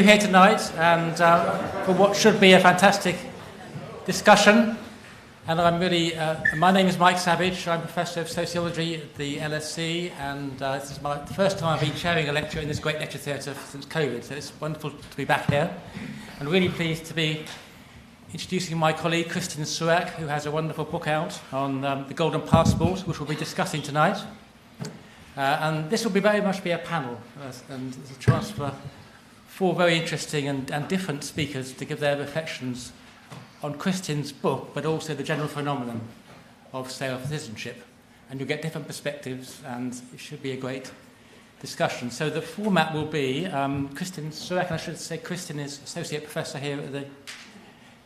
Here tonight and for what should be a fantastic discussion. And I'm really, my name is Mike Savage. I'm Professor of Sociology at the LSE, and this is the first time I've been chairing a lecture in this great lecture theatre since COVID, so it's wonderful to be back here. And really pleased to be introducing my colleague Kristin Surak, who has a wonderful book out on the Golden Passport, which we'll be discussing tonight. And this will very much be a panel, and there's a chance for four very interesting and different speakers to give their reflections on Kristin's book, but also the general phenomenon of self-citizenship. And you'll get different perspectives, and it should be a great discussion. So the format will be Kristin Surak, and I should say Kristin is Associate Professor here at the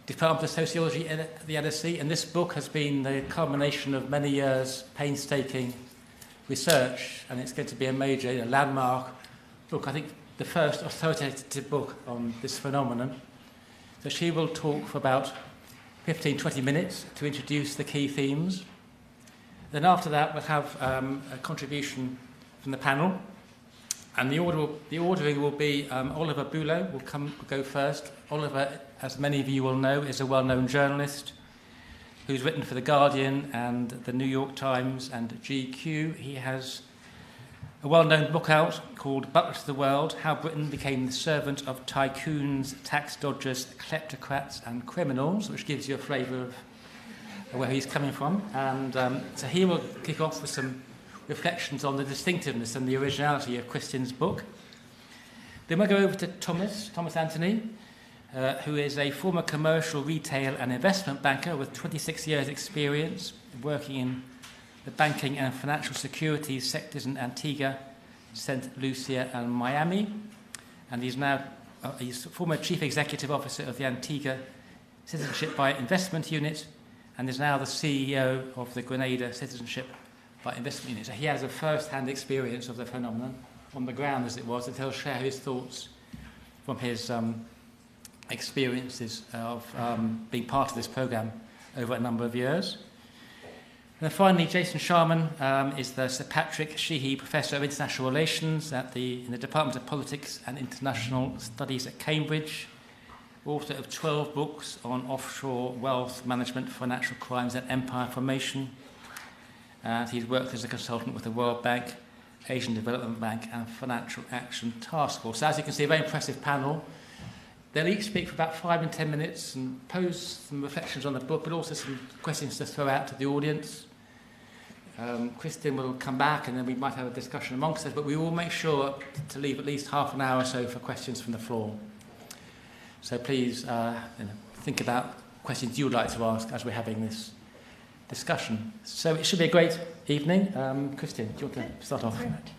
Department of Sociology at the LSE, and this book has been the culmination of many years' painstaking research, and it's going to be a major landmark book, I think the first authoritative book on this phenomenon. So she will talk for about 15-20 minutes to introduce the key themes. Then after that we'll have a contribution from the panel, and the ordering will be Oliver Bullough will go first. Oliver, as many of you will know, is a well-known journalist who's written for The Guardian and The New York Times and GQ. He has a well-known book out called Bullough to the World, How Britain Became the Servant of Tycoons, Tax Dodgers, Kleptocrats and Criminals, which gives you a flavour of where he's coming from. And so he will kick off with some reflections on the distinctiveness and the originality of Kristin's book. Then we'll go over to Thomas Anthony, who is a former commercial, retail and investment banker with 26 years' experience working in the banking and financial securities sectors in Antigua, St. Lucia and Miami. And he's former Chief Executive Officer of the Antigua Citizenship by Investment Unit, and is now the CEO of the Grenada Citizenship by Investment Unit. So he has a first-hand experience of the phenomenon on the ground, as it was, and he'll share his thoughts from his experiences of being part of this program over a number of years. And then finally, Jason Sharman is the Sir Patrick Sheehy Professor of International Relations in the Department of Politics and International Studies at Cambridge, author of 12 books on offshore wealth management, financial crimes and empire formation. He's worked as a consultant with the World Bank, Asian Development Bank and Financial Action Task Force. So as you can see, a very impressive panel. They'll each speak for about 5 and 10 minutes and pose some reflections on the book, but also some questions to throw out to the audience. Kristin will come back and then we might have a discussion amongst us, but we will make sure to leave at least half an hour or so for questions from the floor. So please think about questions you would like to ask as we're having this discussion. So it should be a great evening. Kristin, do you want to start off? Very much.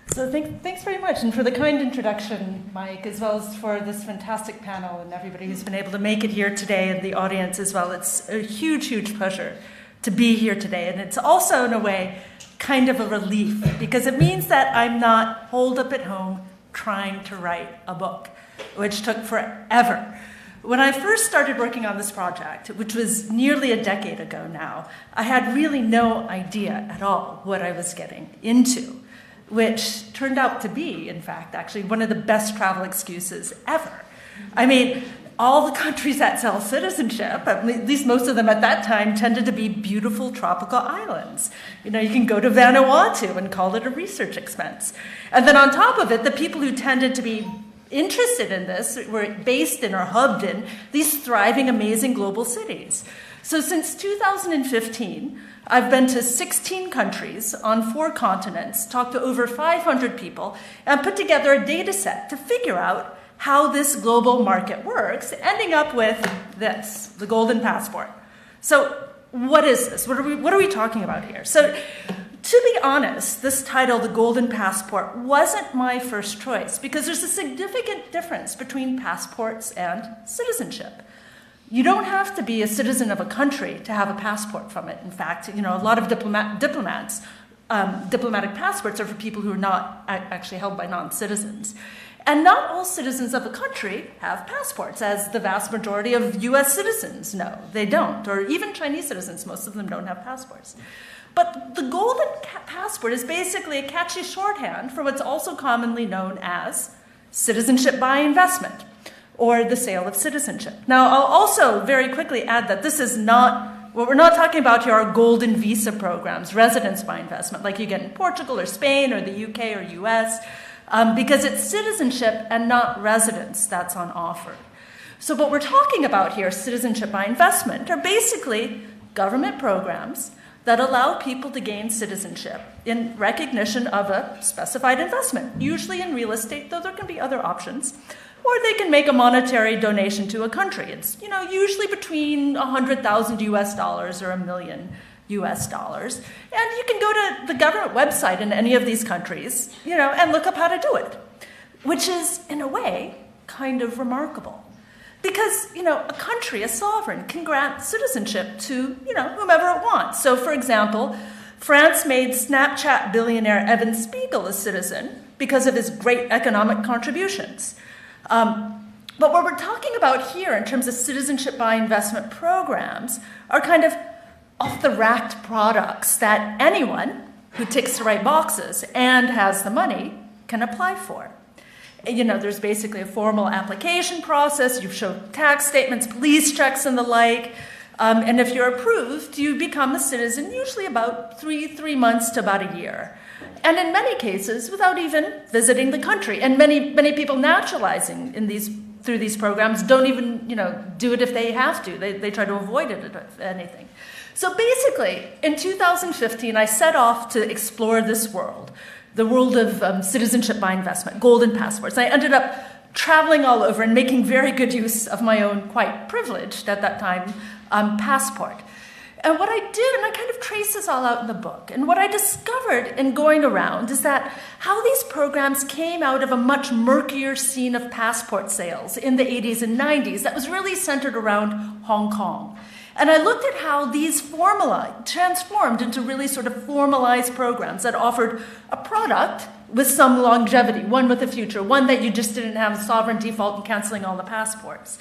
So thanks very much, and for the kind introduction, Mike, as well as for this fantastic panel and everybody who's been able to make it here today and the audience as well. It's a huge, huge pleasure to be here today, and it's also, in a way, kind of a relief, because it means that I'm not holed up at home trying to write a book, which took forever. When I first started working on this project, which was nearly a decade ago now, I had really no idea at all what I was getting into, which turned out to be, in fact, actually one of the best travel excuses ever. I mean, all the countries that sell citizenship, at least most of them at that time, tended to be beautiful tropical islands. You know, you can go to Vanuatu and call it a research expense. And then on top of it, the people who tended to be interested in this were based in or hubbed in these thriving, amazing global cities. So since 2015, I've been to 16 countries on 4 continents, talked to over 500 people, and put together a data set to figure out how this global market works, ending up with this, the Golden Passport. So what is this? What are we talking about here? So to be honest, this title, The Golden Passport, wasn't my first choice, because there's a significant difference between passports and citizenship. You don't have to be a citizen of a country to have a passport from it. In fact, you know, a lot of diplomats, diplomatic passports are for people who are not actually held by non-citizens. And not all citizens of a country have passports, as the vast majority of US citizens know. They don't, or even Chinese citizens, most of them don't have passports. But the golden passport is basically a catchy shorthand for what's also commonly known as citizenship by investment, or the sale of citizenship. Now, I'll also very quickly add that this is not, what we're not talking about here are golden visa programs, residence by investment, like you get in Portugal or Spain or the UK or US, because it's citizenship and not residence that's on offer. So what we're talking about here, citizenship by investment, are basically government programs that allow people to gain citizenship in recognition of a specified investment, usually in real estate, though there can be other options, or they can make a monetary donation to a country. It's, usually between 100,000 US dollars or $1 million US dollars. And you can go to the government website in any of these countries, and look up how to do it, which is, in a way, kind of remarkable. Because, a country, a sovereign, can grant citizenship to, whomever it wants. So, for example, France made Snapchat billionaire Evan Spiegel a citizen because of his great economic contributions. But what we're talking about here in terms of citizenship by investment programs are kind of off-the-rack products that anyone who ticks the right boxes and has the money can apply for. There's basically a formal application process. You show tax statements, police checks, and the like. And if you're approved, you become a citizen, usually about three months to about a year. And in many cases, without even visiting the country. And many people naturalizing through these programs don't even, do it if they have to. They try to avoid it if anything. So basically, in 2015, I set off to explore this world. The world of citizenship by investment, golden passports. I ended up traveling all over and making very good use of my own, quite privileged at that time, passport. And what I did, and I kind of trace this all out in the book, and what I discovered in going around is that how these programs came out of a much murkier scene of passport sales in the 80s and 90s that was really centered around Hong Kong. And I looked at how these transformed into really sort of formalized programs that offered a product with some longevity, one with a future, one that you just didn't have a sovereign default and canceling all the passports.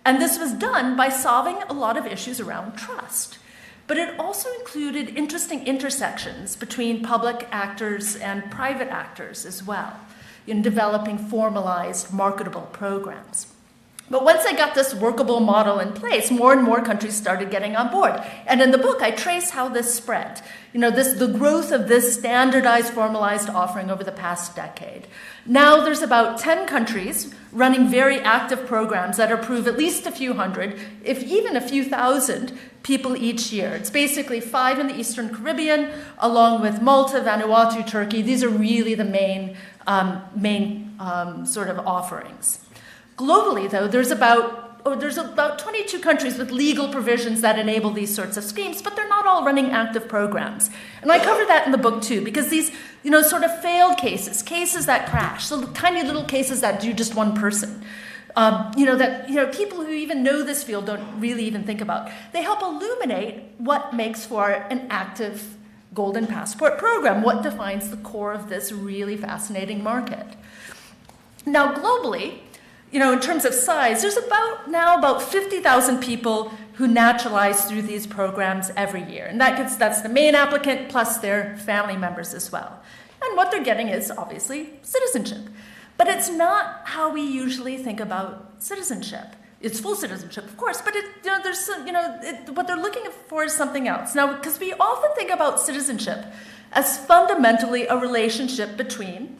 And this was done by solving a lot of issues around trust. But it also included interesting intersections between public actors and private actors as well in developing formalized, marketable programs. But once I got this workable model in place, more and more countries started getting on board. And in the book, I trace how this spread. The growth of this standardized, formalized offering over the past decade. Now there's about 10 countries running very active programs that approve at least a few hundred, if even a few thousand people each year. It's basically 5 in the Eastern Caribbean, along with Malta, Vanuatu, Turkey. These are really the main sort of offerings. Globally, though, there's about 22 countries with legal provisions that enable these sorts of schemes, but they're not all running active programs. And I cover that in the book, too, because these, sort of failed cases that crash, so tiny little cases that do just one person, people who even know this field don't really even think about. They help illuminate what makes for an active golden passport program, what defines the core of this really fascinating market. Now, globally, in terms of size, there's about 50,000 people who naturalize through these programs every year. And that's the main applicant plus their family members as well. And what they're getting is, obviously, citizenship. But it's not how we usually think about citizenship. It's full citizenship, of course, but what they're looking for is something else. Now, because we often think about citizenship as fundamentally a relationship between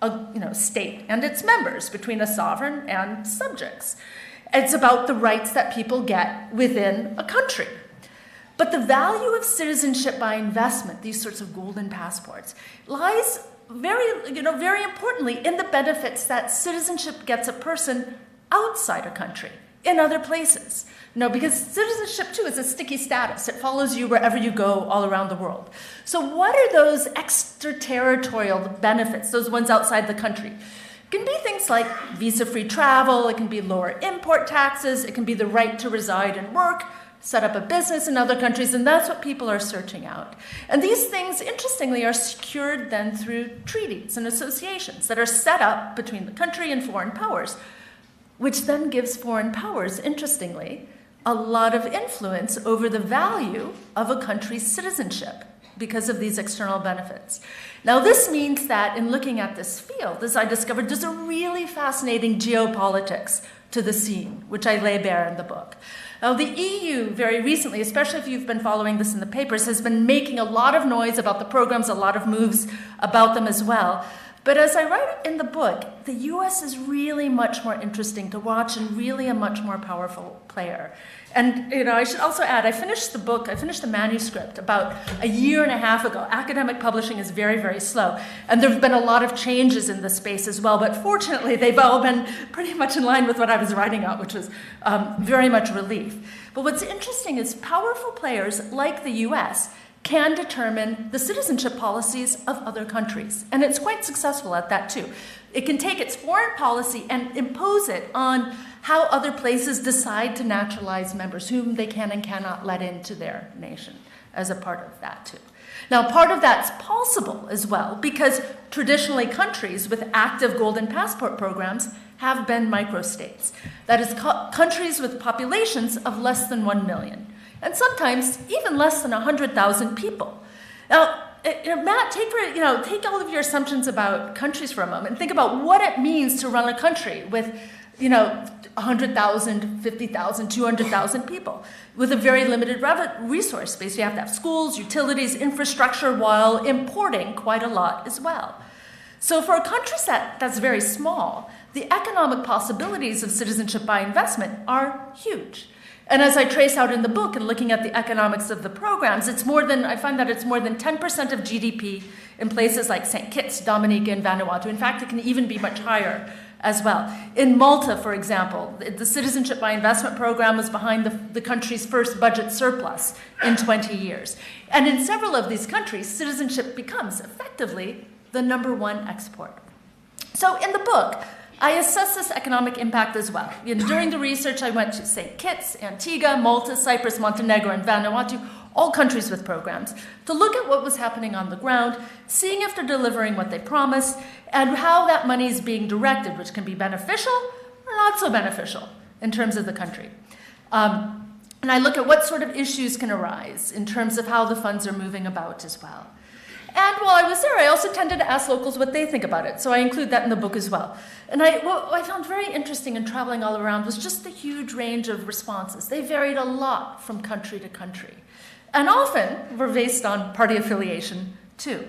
a state and its members, between a sovereign and subjects. It's about the rights that people get within a country. But the value of citizenship by investment, these sorts of golden passports, lies very importantly in the benefits that citizenship gets a person outside a country, in other places. Because citizenship, too, is a sticky status. It follows you wherever you go all around the world. So what are those extraterritorial benefits, those ones outside the country? It can be things like visa-free travel. It can be lower import taxes. It can be the right to reside and work set up a business in other countries, and that's what people are searching out. And these things, interestingly, are secured then through treaties and associations that are set up between the country and foreign powers, which then gives foreign powers, interestingly, a lot of influence over the value of a country's citizenship because of these external benefits. Now, this means that in looking at this field, as I discovered, there's a really fascinating geopolitics to the scene, which I lay bare in the book. Now, the EU very recently, especially if you've been following this in the papers, has been making a lot of noise about the programs, a lot of moves about them as well. But as I write in the book, the US is really much more interesting to watch and really a much more powerful player. And I should also add, I finished the manuscript about a year and a half ago. Academic publishing is very, very slow. And there have been a lot of changes in the space as well. But fortunately, they've all been pretty much in line with what I was writing on, which was very much relief. But what's interesting is powerful players like the US can determine the citizenship policies of other countries. And it's quite successful at that, too. It can take its foreign policy and impose it on how other places decide to naturalize members whom they can and cannot let into their nation as a part of that, too. Now, part of that's possible as well because traditionally countries with active golden passport programs have been microstates. That is, countries with populations of less than 1 million. And sometimes even less than 100,000 people. Now, Matt, take all of your assumptions about countries for a moment and think about what it means to run a country with, 100,000, 50,000, 200,000 people with a very limited resource base. You have to have schools, utilities, infrastructure, while importing quite a lot as well. So for a country that's very small, the economic possibilities of citizenship by investment are huge. And as I trace out in the book and looking at the economics of the programs, I find that it's more than 10% of GDP in places like St. Kitts, Dominica, and Vanuatu. In fact, it can even be much higher as well. In Malta, for example, the Citizenship by Investment program was behind the country's first budget surplus in 20 years. And in several of these countries, citizenship becomes effectively the #1 export. So in the book, I assess this economic impact as well. During the research, I went to St. Kitts, Antigua, Malta, Cyprus, Montenegro, and Vanuatu, all countries with programs, to look at what was happening on the ground, seeing if they're delivering what they promised, and how that money is being directed, which can be beneficial or not so beneficial in terms of the country. And I look at what sort of issues can arise in terms of how the funds are moving about as well. And while I was there, I also tended to ask locals what they think about it. So I include that in the book as well. And what I found very interesting in traveling all around was just the huge range of responses. They varied a lot from country to country. And often were based on party affiliation, too.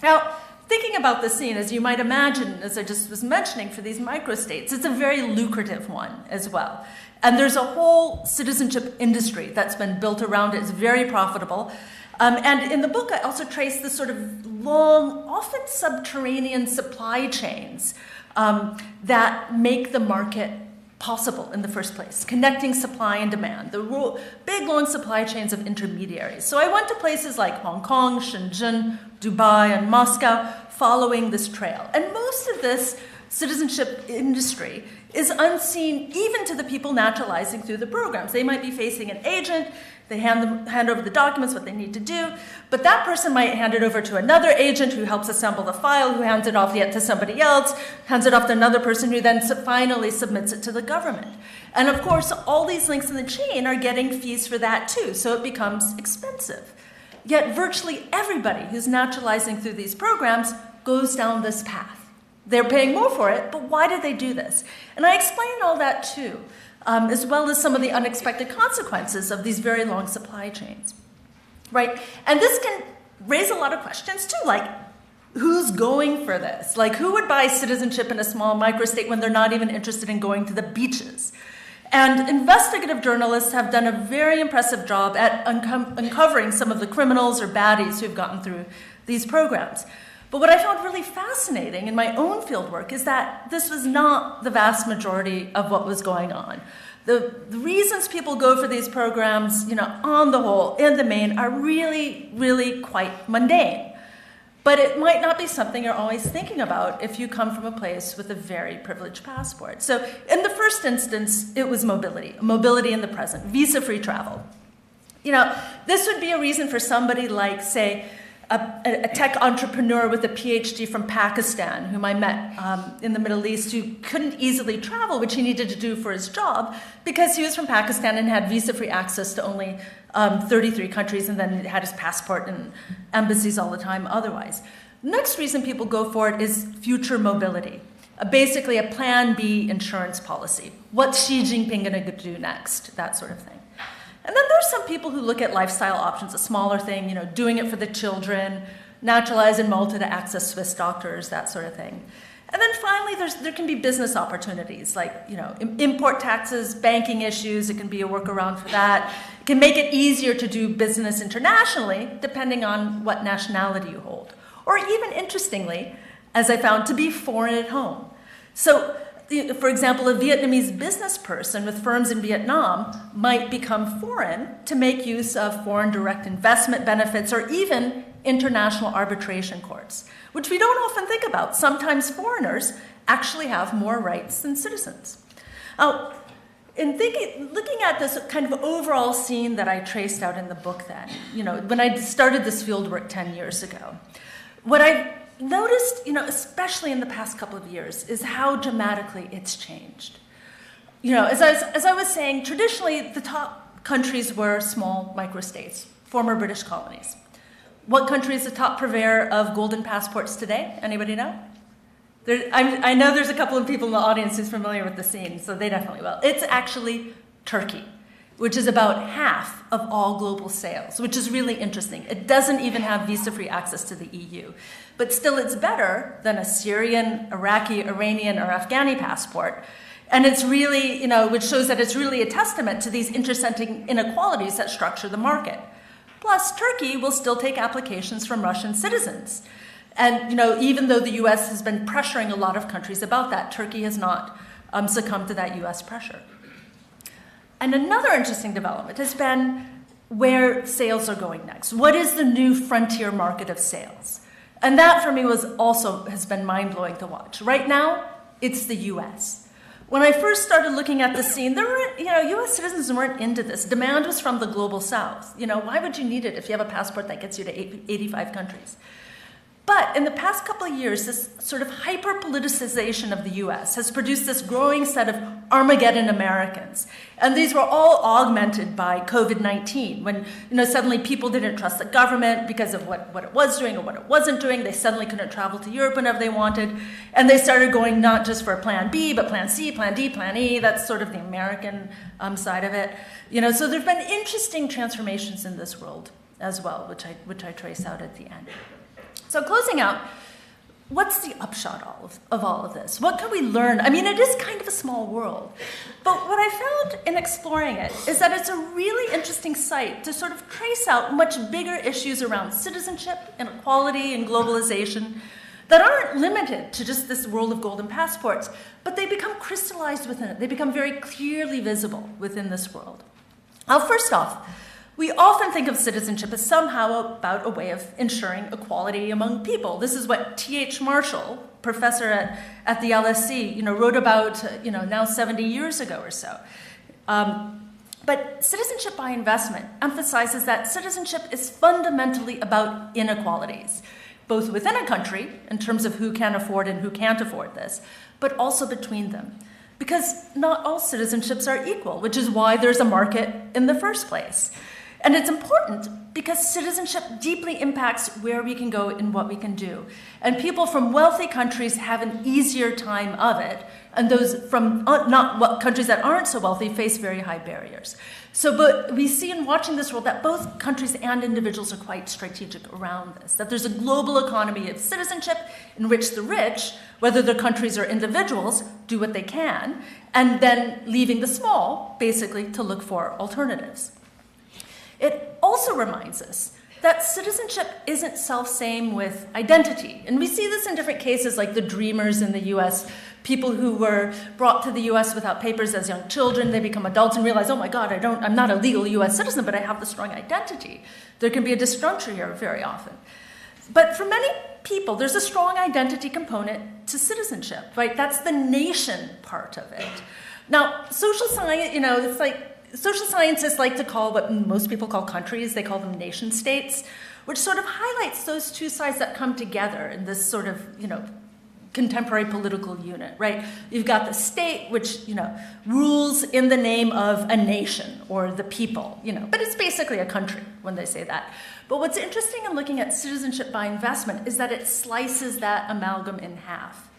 Now, thinking about the scene, as you might imagine, as I just was mentioning, for these microstates, it's a very lucrative one as well. And there's a whole citizenship industry that's been built around it. It's very profitable. And in the book, I also trace the sort of long, often subterranean supply chains that make the market possible in the first place, connecting supply and demand, the big, long supply chains of intermediaries. So I went to places like Hong Kong, Shenzhen, Dubai, and Moscow, following this trail. And most of this citizenship industry is unseen even to the people naturalizing through the programs. They might be facing an agent. They hand over the documents, what they need to do, but that person might hand it over to another agent who helps assemble the file, who hands it off yet to somebody else, hands it off to another person who then finally submits it to the government. And of course, all these links in the chain are getting fees for that too, so it becomes expensive. Yet virtually everybody who's naturalizing through these programs goes down this path. They're paying more for it, but why did they do this? And I explain all that too. As well as some of the unexpected consequences of these very long supply chains, right? And this can raise a lot of questions too, like who's going for this? Like who would buy citizenship in a small microstate when they're not even interested in going to the beaches? And investigative journalists have done a very impressive job at uncovering some of the criminals or baddies who've gotten through these programs. But what I found really fascinating in my own fieldwork is that this was not the vast majority of what was going on. The reasons people go for these programs, on the whole, in the main, are really, really quite mundane. But it might not be something you're always thinking about if you come from a place with a very privileged passport. So in the first instance, it was mobility in the present, visa-free travel. This would be a reason for somebody like, say, a tech entrepreneur with a PhD from Pakistan, whom I met in the Middle East, who couldn't easily travel, which he needed to do for his job, because he was from Pakistan and had visa-free access to only 33 countries, and then had his passport and embassies all the time otherwise. Next reason people go for it is future mobility. Basically a plan B insurance policy. What's Xi Jinping going to do next? That sort of thing. And then there's some people who look at lifestyle options, a smaller thing, doing it for the children, naturalize in Malta to access Swiss doctors, that sort of thing. And then finally, there can be business opportunities like, import taxes, banking issues. It can be a workaround for that. It can make it easier to do business internationally, depending on what nationality you hold. Or even interestingly, as I found, to be foreign at home. So, for example, a Vietnamese business person with firms in Vietnam might become foreign to make use of foreign direct investment benefits or even international arbitration courts, which we don't often think about. Sometimes foreigners actually have more rights than citizens. Looking at this kind of overall scene that I traced out in the book then, when I started this fieldwork 10 years ago, what I noticed, especially in the past couple of years, is how dramatically it's changed. As I was saying, traditionally the top countries were small microstates, former British colonies. What country is the top purveyor of golden passports today? Anybody know? I know there's a couple of people in the audience who's familiar with the scene, so they definitely will. It's actually Turkey, which is about half of all global sales, which is really interesting. It doesn't even have visa-free access to the EU. But still, it's better than a Syrian, Iraqi, Iranian, or Afghani passport. And it's really, which shows that it's really a testament to these intersecting inequalities that structure the market. Plus, Turkey will still take applications from Russian citizens. And, even though the US has been pressuring a lot of countries about that, Turkey has not succumbed to that US pressure. And another interesting development has been where sales are going next. What is the new frontier market of sales? And that for me has been mind-blowing to watch. Right now, it's the US. When I first started looking at the scene, US citizens weren't into this. Demand was from the global south. Why would you need it if you have a passport that gets you to 85 countries? But in the past couple of years, this sort of hyper-politicization of the US has produced this growing set of Armageddon Americans. And these were all augmented by COVID-19, when suddenly people didn't trust the government because of what it was doing or what it wasn't doing. They suddenly couldn't travel to Europe whenever they wanted. And they started going not just for Plan B, but Plan C, Plan D, Plan E. That's sort of the American side of it. So there have been interesting transformations in this world as well, which I trace out at the end. So closing out, what's the upshot of all of this? What can we learn? I mean, it is kind of a small world. But what I found in exploring it is that it's a really interesting site to sort of trace out much bigger issues around citizenship, inequality, and globalization that aren't limited to just this world of golden passports, but they become crystallized within it. They become very clearly visible within this world. Now, first off, we often think of citizenship as somehow about a way of ensuring equality among people. This is what T.H. Marshall, professor at the LSE, wrote about, now 70 years ago or so. But citizenship by investment emphasizes that citizenship is fundamentally about inequalities, both within a country, in terms of who can afford and who can't afford this, but also between them. Because not all citizenships are equal, which is why there's a market in the first place. And it's important because citizenship deeply impacts where we can go and what we can do. And people from wealthy countries have an easier time of it, and those from countries that aren't so wealthy face very high barriers. But we see in watching this world that both countries and individuals are quite strategic around this, that there's a global economy of citizenship in which the rich, whether they're countries or individuals, do what they can, and then leaving the small, basically, to look for alternatives. It also reminds us that citizenship isn't self-same with identity. And we see this in different cases, like the Dreamers in the US, people who were brought to the US without papers as young children. They become adults and realize, oh my God, I'm not a legal US citizen, but I have the strong identity. There can be a disjuncture here very often. But for many people, there's a strong identity component to citizenship, right? That's the nation part of it. Now, social science, it's like social scientists like to call what most people call countries, they call them nation states, which sort of highlights those two sides that come together in this sort of, contemporary political unit, right? You've got the state, which, rules in the name of a nation or the people, but it's basically a country when they say that. But what's interesting in looking at citizenship by investment is that it slices that amalgam in half.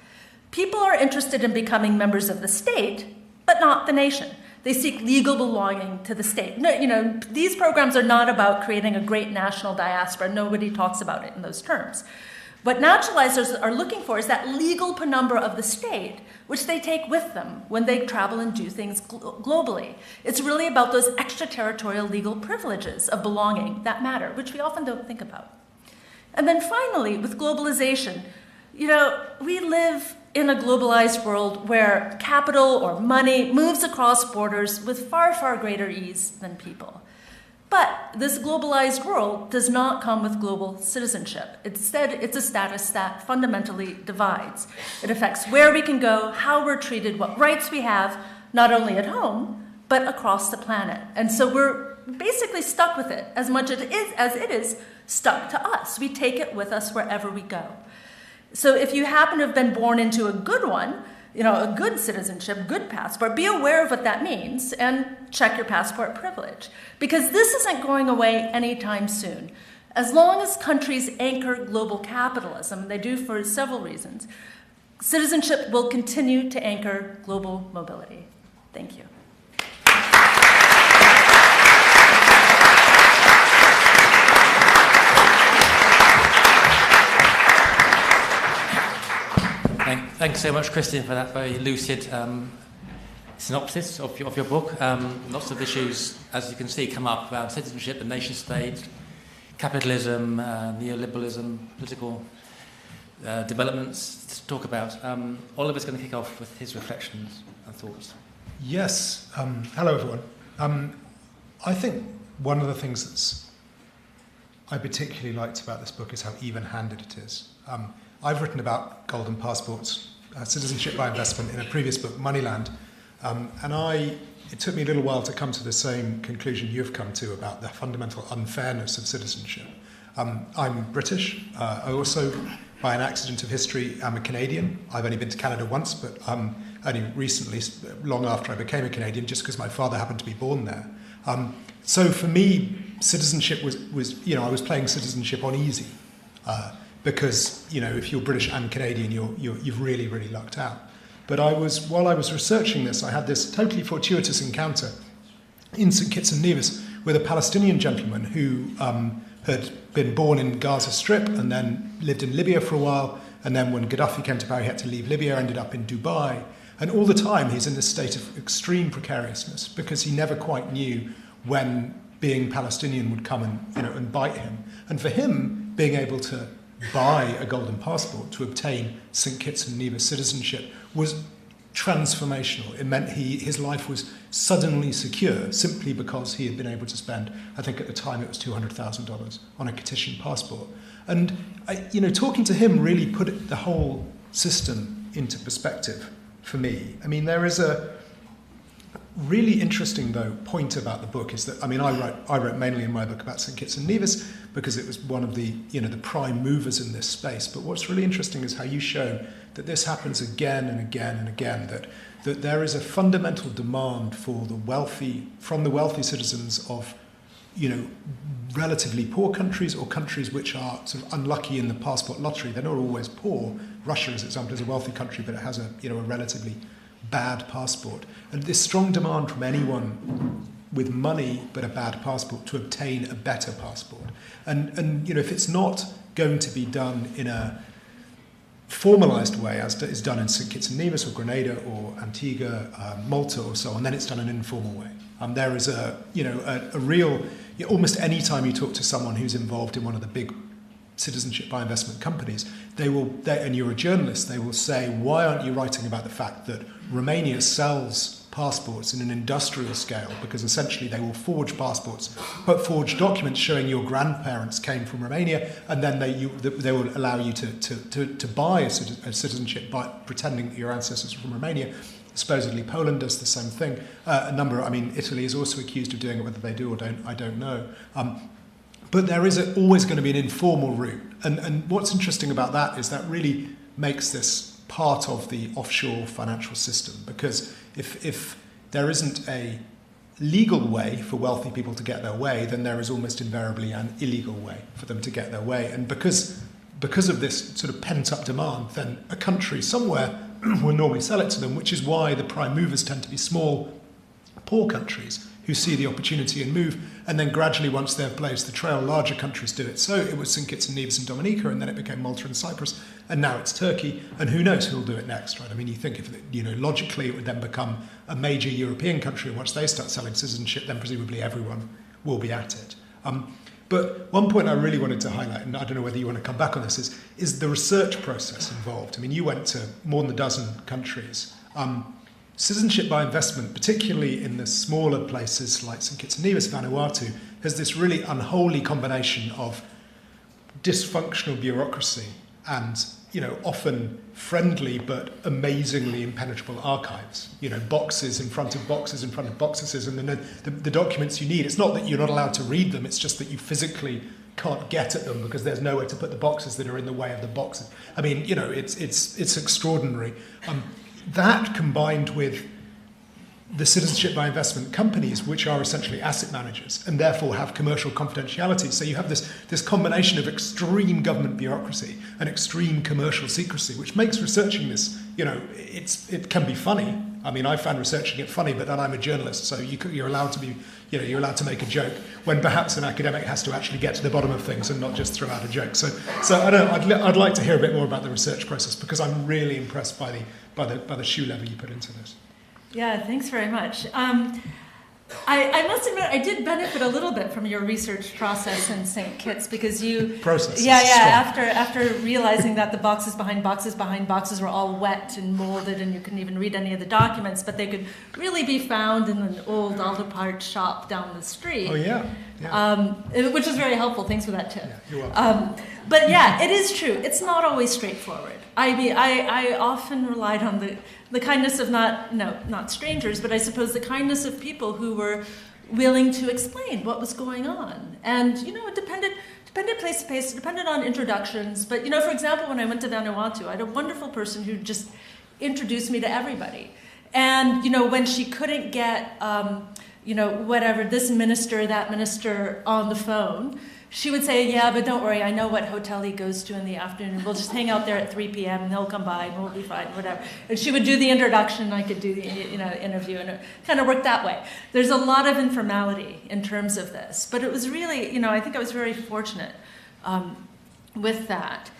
People are interested in becoming members of the state, but not the nation. They seek legal belonging to the state. No, these programs are not about creating a great national diaspora. Nobody talks about it in those terms. What naturalizers are looking for is that legal penumbra of the state, which they take with them when they travel and do things globally. It's really about those extraterritorial legal privileges of belonging that matter, which we often don't think about. And then finally, with globalization, we live in a globalized world where capital or money moves across borders with far, far greater ease than people. But this globalized world does not come with global citizenship. Instead, it's a status that fundamentally divides. It affects where we can go, how we're treated, what rights we have, not only at home, but across the planet. And so we're basically stuck with it as much as it is stuck to us. We take it with us wherever we go. So if you happen to have been born into a good one, a good citizenship, good passport, be aware of what that means and check your passport privilege. Because this isn't going away anytime soon. As long as countries anchor global capitalism, and they do for several reasons, citizenship will continue to anchor global mobility. Thank you. Thanks so much, Kristin, for that very lucid synopsis of your book. Lots of issues, as you can see, come up around citizenship, the nation state, capitalism, neoliberalism, political developments to talk about. Oliver's going to kick off with his reflections and thoughts. Yes. Hello, everyone. I think one of the things I particularly liked about this book is how even-handed it is. I've written about golden passports, citizenship by investment, in a previous book, Moneyland, and it took me a little while to come to the same conclusion you've come to about the fundamental unfairness of citizenship. I'm British. I also, by an accident of history, am a Canadian. I've only been to Canada once, but only recently, long after I became a Canadian, just because my father happened to be born there. So for me, citizenship was I was playing citizenship on easy. Because if you're British and Canadian, you've really, really lucked out. But while I was researching this, I had this totally fortuitous encounter in St Kitts and Nevis with a Palestinian gentleman who had been born in Gaza Strip and then lived in Libya for a while, and then when Gaddafi came to power, he had to leave Libya, ended up in Dubai, and all the time he's in this state of extreme precariousness because he never quite knew when being Palestinian would come and bite him. And for him, being able to buy a golden passport to obtain St Kitts and Nevis citizenship was transformational. It meant his life was suddenly secure simply because he had been able to spend, I think at the time it was $200,000 on a Kittian passport. And talking to him really put the whole system into perspective for me. I mean, there is a really interesting, though, point about the book is that, I wrote mainly in my book about St Kitts and Nevis because it was one of the prime movers in this space. But what's really interesting is how you show that this happens again and again and again, that there is a fundamental demand from the wealthy citizens of, relatively poor countries or countries which are sort of unlucky in the passport lottery. They're not always poor. Russia, as an example, is a wealthy country, but it has a relatively bad passport. And this strong demand from anyone with money but a bad passport to obtain a better passport. And if it's not going to be done in a formalised way, as is done in St Kitts and Nevis or Grenada or Antigua, Malta or so on, then it's done in an informal way. There is a real, almost any time you talk to someone who's involved in one of the big citizenship by investment companies, and you're a journalist, they will say, why aren't you writing about the fact that Romania sells passports in an industrial scale, because essentially they will forge passports, but forge documents showing your grandparents came from Romania, and then they will allow you to buy a citizenship by pretending that your ancestors are from Romania. Supposedly Poland does the same thing. Italy is also accused of doing it. Whether they do or don't, I don't know. But there is always going to be an informal route. And what's interesting about that is that really makes this part of the offshore financial system. Because if there isn't a legal way for wealthy people to get their way, then there is almost invariably an illegal way for them to get their way. And because of this sort of pent-up demand, then a country somewhere will normally sell it to them, which is why the prime movers tend to be small, poor countries who see the opportunity and move, and then gradually, once they've blazed the trail, larger countries do it. So it was St. Kitts and Nevis and Dominica, and then it became Malta and Cyprus, and now it's Turkey, and who knows who'll do it next, right? I mean, you think if logically it would then become a major European country, and once they start selling citizenship, then presumably everyone will be at it. But one point I really wanted to highlight, and I don't know whether you want to come back on this, is the research process involved. I mean, you went to more than a dozen countries. Citizenship by investment, particularly in the smaller places like St. Kitts and Nevis, Vanuatu, has this really unholy combination of dysfunctional bureaucracy and, often friendly but amazingly impenetrable archives. Boxes in front of boxes in front of boxes, and then the documents you need. It's not that you're not allowed to read them; it's just that you physically can't get at them because there's nowhere to put the boxes that are in the way of the boxes. I mean, it's extraordinary. That combined with the citizenship by investment companies, which are essentially asset managers and therefore have commercial confidentiality. So you have this combination of extreme government bureaucracy and extreme commercial secrecy, which makes researching this, it can be funny. I mean, I found researching it funny, but then I'm a journalist, so you're allowed to be, you're allowed to make a joke when perhaps an academic has to actually get to the bottom of things and not just throw out a joke. So I don't know, I'd like to hear a bit more about the research process, because I'm really impressed by the shoe level you put into this. Yeah, thanks very much. I must admit, I did benefit a little bit from your research process in St. Kitts, because you... Process. Yeah. After realizing that the boxes behind boxes were all wet and molded, and you couldn't even read any of the documents, but they could really be found in an old auto parts shop down the street. Oh, yeah. Which was very helpful. Thanks for that tip. Yeah, you're welcome. But yeah, it is true. It's not always straightforward. I mean, I often relied on the kindness of not strangers, but I suppose the kindness of people who were willing to explain what was going on. And, it depended place to place, it depended on introductions. But, for example, when I went to Vanuatu, I had a wonderful person who just introduced me to everybody. And, when she couldn't get, this minister, that minister on the phone, she would say, yeah, but don't worry, I know what hotel he goes to in the afternoon. We'll just hang out there at 3 p.m. and he'll come by and we'll be fine, whatever. And she would do the introduction, and I could do the interview, and it kind of worked that way. There's a lot of informality in terms of this, but it was really, I think I was very fortunate with that.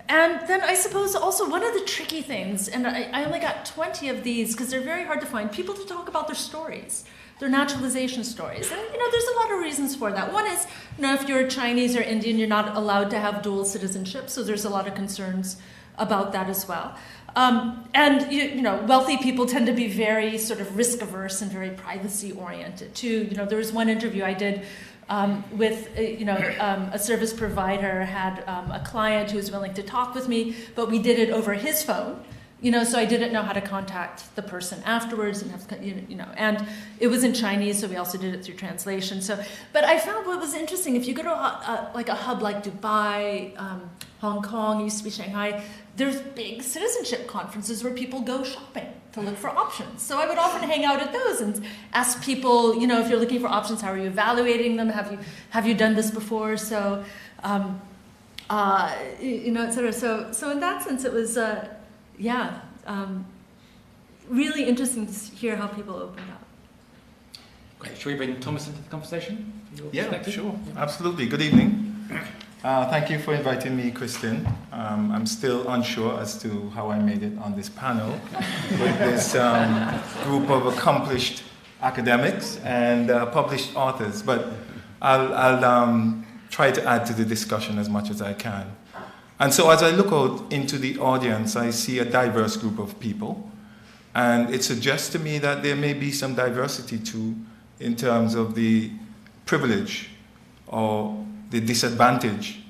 And then I suppose also one of the tricky things, and I only got 20 of these because they're very hard to find, people to talk about their stories. Their naturalization stories. And, there's a lot of reasons for that. One is, if you're Chinese or Indian, you're not allowed to have dual citizenship, so there's a lot of concerns about that as well. And, wealthy people tend to be very sort of risk-averse and very privacy-oriented, too. There was one interview I did with, a service provider had a client who was willing to talk with me, but we did it over his phone. So I didn't know how to contact the person afterwards, and and it was in Chinese, so we also did it through translation. But I found what was interesting, if you go to a hub like Dubai, Hong Kong, used to be Shanghai, there's big citizenship conferences where people go shopping to look for options. So I would often hang out at those and ask people, if you're looking for options, how are you evaluating them? Have you done this before? So, et cetera. So in that sense, it was. Really interesting to hear how people opened up. Great. Should we bring Thomas into the conversation? Yeah, sure. Absolutely. Good evening. Thank you for inviting me, Kristin. I'm still unsure as to how I made it on this panel with this group of accomplished academics and published authors, but I'll try to add to the discussion as much as I can. And so as I look out into the audience, I see a diverse group of people. And it suggests to me that there may be some diversity too in terms of the privilege or the disadvantage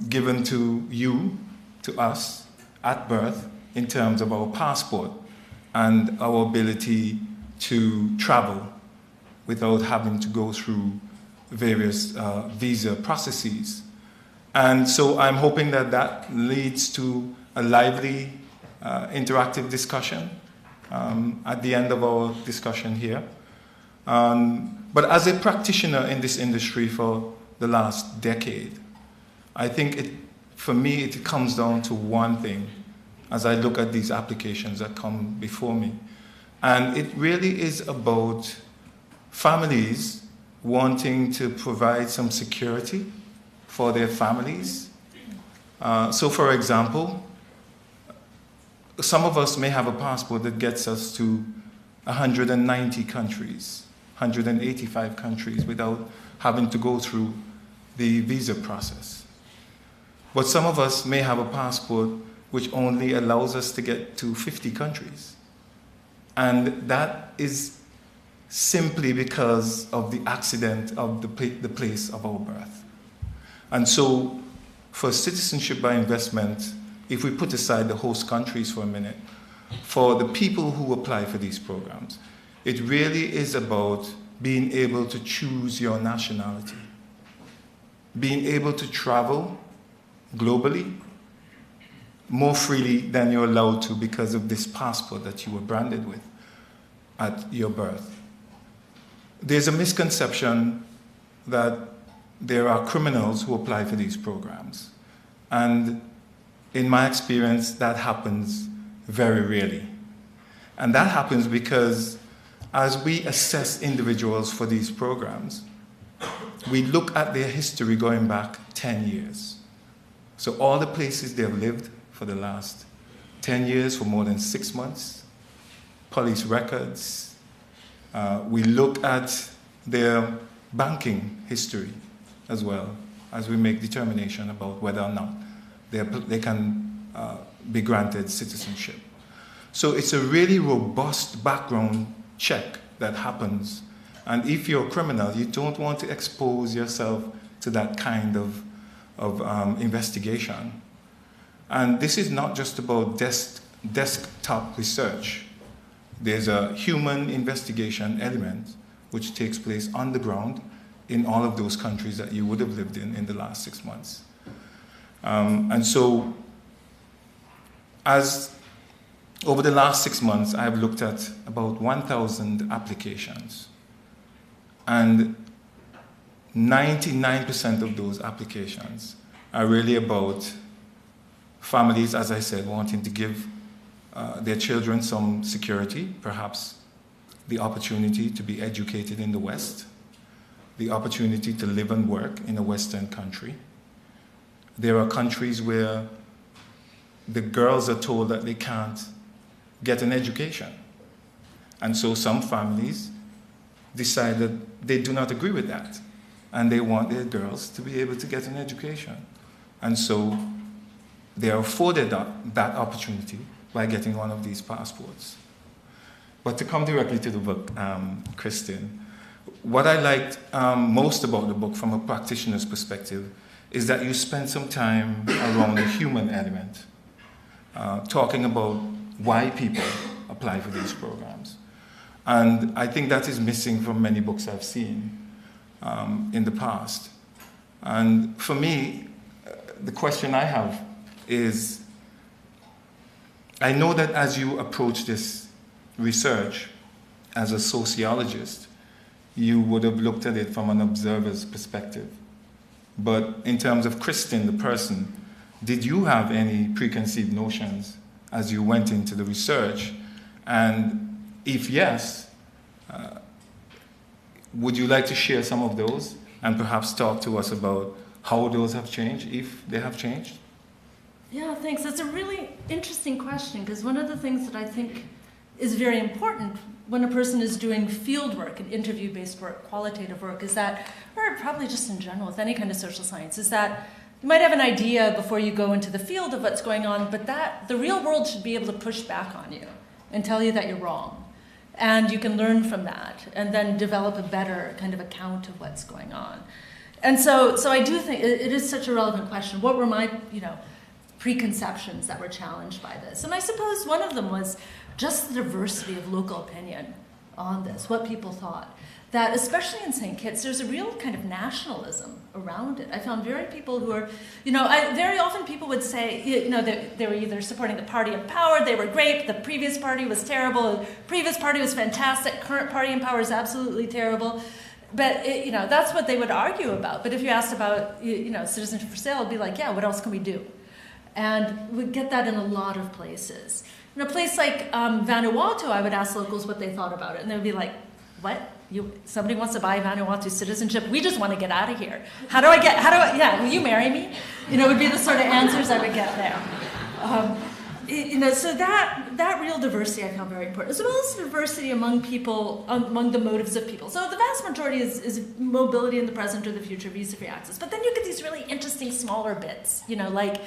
given to you, to us, at birth in terms of our passport and our ability to travel without having to go through various visa processes. And so I'm hoping that that leads to a lively, interactive discussion at the end of our discussion here. But as a practitioner in this industry for the last decade, I think for me it comes down to one thing as I look at these applications that come before me. And it really is about families wanting to provide some security for their families. So for example, some of us may have a passport that gets us to 190 countries, 185 countries without having to go through the visa process. But some of us may have a passport which only allows us to get to 50 countries. And that is simply because of the accident of the place of our birth. And so for citizenship by investment, if we put aside the host countries for a minute, for the people who apply for these programs, it really is about being able to choose your nationality, being able to travel globally more freely than you're allowed to because of this passport that you were branded with at your birth. There's a misconception that there are criminals who apply for these programs. And in my experience, that happens very rarely. And that happens because as we assess individuals for these programs, we look at their history going back 10 years. So all the places they've lived for the last 10 years, for more than 6 months, police records. We look at their banking history as well as we make determination about whether or not they can be granted citizenship. So it's a really robust background check that happens. And if you're a criminal, you don't want to expose yourself to that kind of investigation. And this is not just about desktop research. There's a human investigation element which takes place on the ground in all of those countries that you would have lived in the last 6 months. And so, over the last 6 months, I've looked at about 1,000 applications. And 99% of those applications are really about families, as I said, wanting to give their children some security, perhaps the opportunity to be educated in the West, the opportunity to live and work in a Western country. There are countries where the girls are told that they can't get an education. And so some families decide that they do not agree with that. And they want their girls to be able to get an education. And so they are afforded that opportunity by getting one of these passports. But to come directly to the book, Kristin, what I liked most about the book from a practitioner's perspective is that you spend some time around the human element, talking about why people apply for these programs. And I think that is missing from many books I've seen in the past. And for me, the question I have is, I know that as you approach this research as a sociologist, you would have looked at it from an observer's perspective. But in terms of Kristin, the person, did you have any preconceived notions as you went into the research? And if yes, would you like to share some of those and perhaps talk to us about how those have changed, if they have changed? Yeah, thanks. That's a really interesting question, because one of the things that I think is very important when a person is doing field work and interview-based work, qualitative work, is that, or probably just in general with any kind of social science, is that you might have an idea before you go into the field of what's going on, but that the real world should be able to push back on you and tell you that you're wrong. And you can learn from that and then develop a better kind of account of what's going on. And so I do think it is such a relevant question. What were my, preconceptions that were challenged by this? And I suppose one of them was just the diversity of local opinion on this, what people thought. That especially in St. Kitts, there's a real kind of nationalism around it. I found very people who are, very often people would say, they were either supporting the party in power, they were great, the previous party was terrible, the previous party was fantastic, current party in power is absolutely terrible. But, that's what they would argue about. But if you asked about, citizenship for sale, it'd be like, yeah, what else can we do? And we get that in a lot of places. In a place like Vanuatu, I would ask locals what they thought about it. And they would be like, what? Somebody wants to buy Vanuatu citizenship? We just want to get out of here. Will you marry me? Would be the sort of answers I would get there. So that real diversity I found very important, as well as diversity among people, among the motives of people. So the vast majority is mobility in the present or the future, visa-free access. But then you get these really interesting smaller bits, like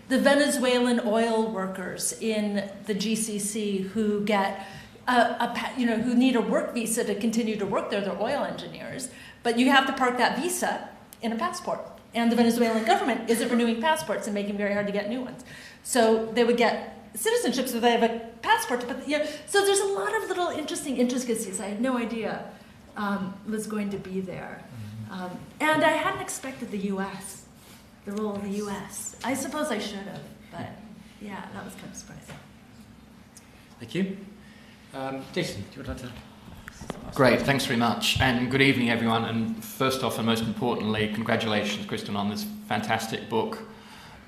the Venezuelan oil workers in the GCC who get who need a work visa to continue to work there. They're oil engineers, but you have to park that visa in a passport. And the Venezuelan government isn't renewing passports and making it very hard to get new ones. So they would get citizenship so they have a passport. But so there's a lot of little interesting intricacies I had no idea was going to be there. And I hadn't expected the U.S., the role of the U.S. I suppose I should have, but yeah, that was kind of surprising. Thank you. Jason, do you want to? Great, thanks very much, and good evening everyone, and first off and most importantly, congratulations Kristin on this fantastic book.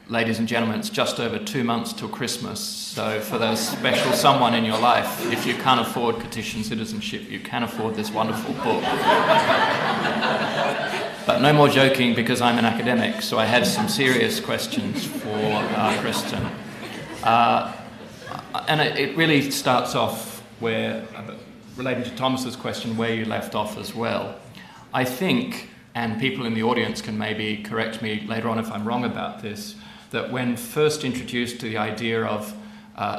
Ladies and gentlemen, it's just over 2 months till Christmas, so for those special someone in your life, if you can't afford Petition Citizenship, you can afford this wonderful book. But no more joking, because I'm an academic, so I have some serious questions for Kristin. And it really starts off where, relating to Thomas's question, where you left off as well. I think, and people in the audience can maybe correct me later on if I'm wrong about this, that when first introduced to the idea of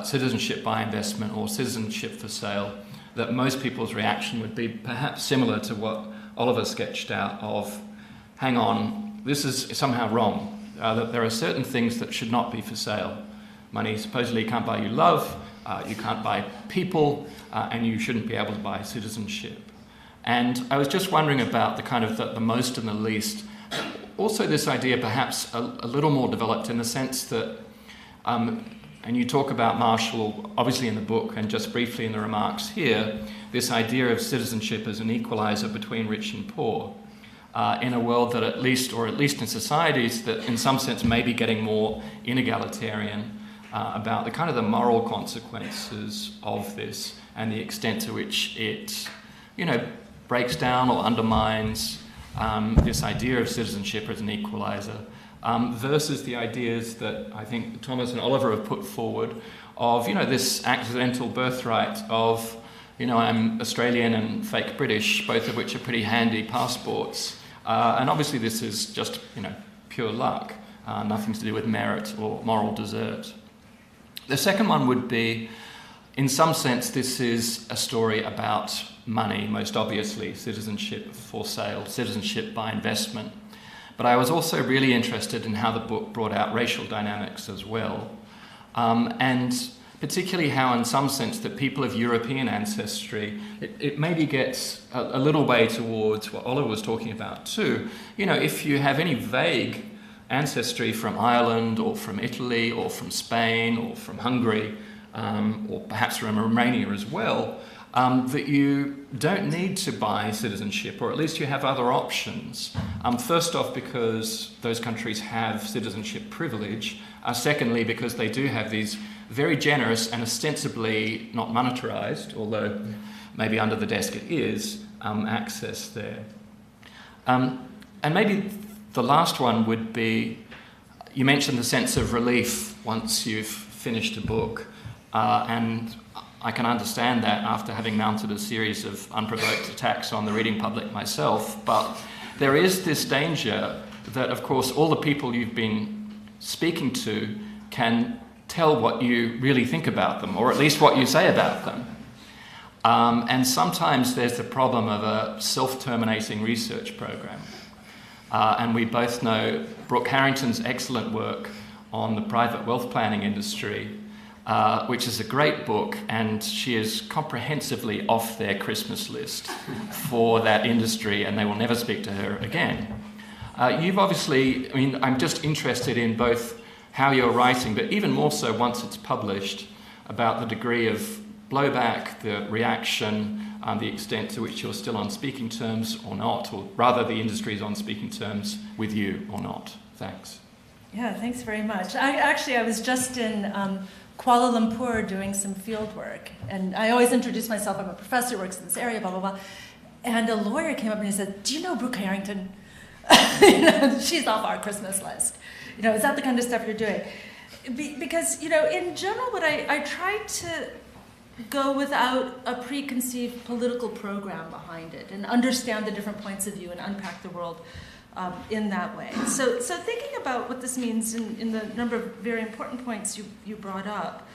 citizenship by investment or citizenship for sale, that most people's reaction would be perhaps similar to what Oliver sketched out of, hang on, this is somehow wrong, that there are certain things that should not be for sale. Money supposedly can't buy you love, you can't buy people, and you shouldn't be able to buy citizenship. And I was just wondering about the kind of the most and the least. Also this idea perhaps a little more developed in the sense that, and you talk about Marshall obviously in the book and just briefly in the remarks here, this idea of citizenship as an equalizer between rich and poor in a world that at least in societies that in some sense may be getting more inegalitarian, about the kind of the moral consequences of this and the extent to which it, breaks down or undermines this idea of citizenship as an equalizer, versus the ideas that I think Thomas and Oliver have put forward of, this accidental birthright of, I'm Australian and fake British, both of which are pretty handy passports. And obviously this is just, pure luck, nothing to do with merit or moral desert. The second one would be, in some sense, this is a story about money, most obviously, citizenship for sale, citizenship by investment. But I was also really interested in how the book brought out racial dynamics as well. And particularly how, in some sense, that people of European ancestry, it maybe gets a little way towards what Oliver was talking about too. If you have any vague ancestry from Ireland or from Italy or from Spain or from Hungary or perhaps from Romania as well, that you don't need to buy citizenship, or at least you have other options. First off, because those countries have citizenship privilege. Secondly, because they do have these very generous and ostensibly not monetarized, although maybe under the desk it is, access there. And maybe the last one would be, you mentioned the sense of relief once you've finished a book, and I can understand that after having mounted a series of unprovoked attacks on the reading public myself, but there is this danger that, of course, all the people you've been speaking to can tell what you really think about them, or at least what you say about them. And sometimes there's the problem of a self-terminating research program. And we both know Brooke Harrington's excellent work on the private wealth planning industry, which is a great book, and she is comprehensively off their Christmas list for that industry, and they will never speak to her again. You've obviously, I mean, I'm just interested in both how you're writing, but even more so once it's published, about the degree of blowback, the reaction, the extent to which you're still on speaking terms or not, or rather the industry is on speaking terms with you or not. Thanks. Yeah, thanks very much. I was just in Kuala Lumpur doing some field work, and I always introduce myself. I'm a professor who works in this area, blah, blah, blah. And a lawyer came up and he said, "Do you know Brooke Harrington?" She's off our Christmas list. Is that the kind of stuff you're doing? Because, in general, what I try to go without a preconceived political program behind it and understand the different points of view and unpack the world in that way. So thinking about what this means in the number of very important points you brought up,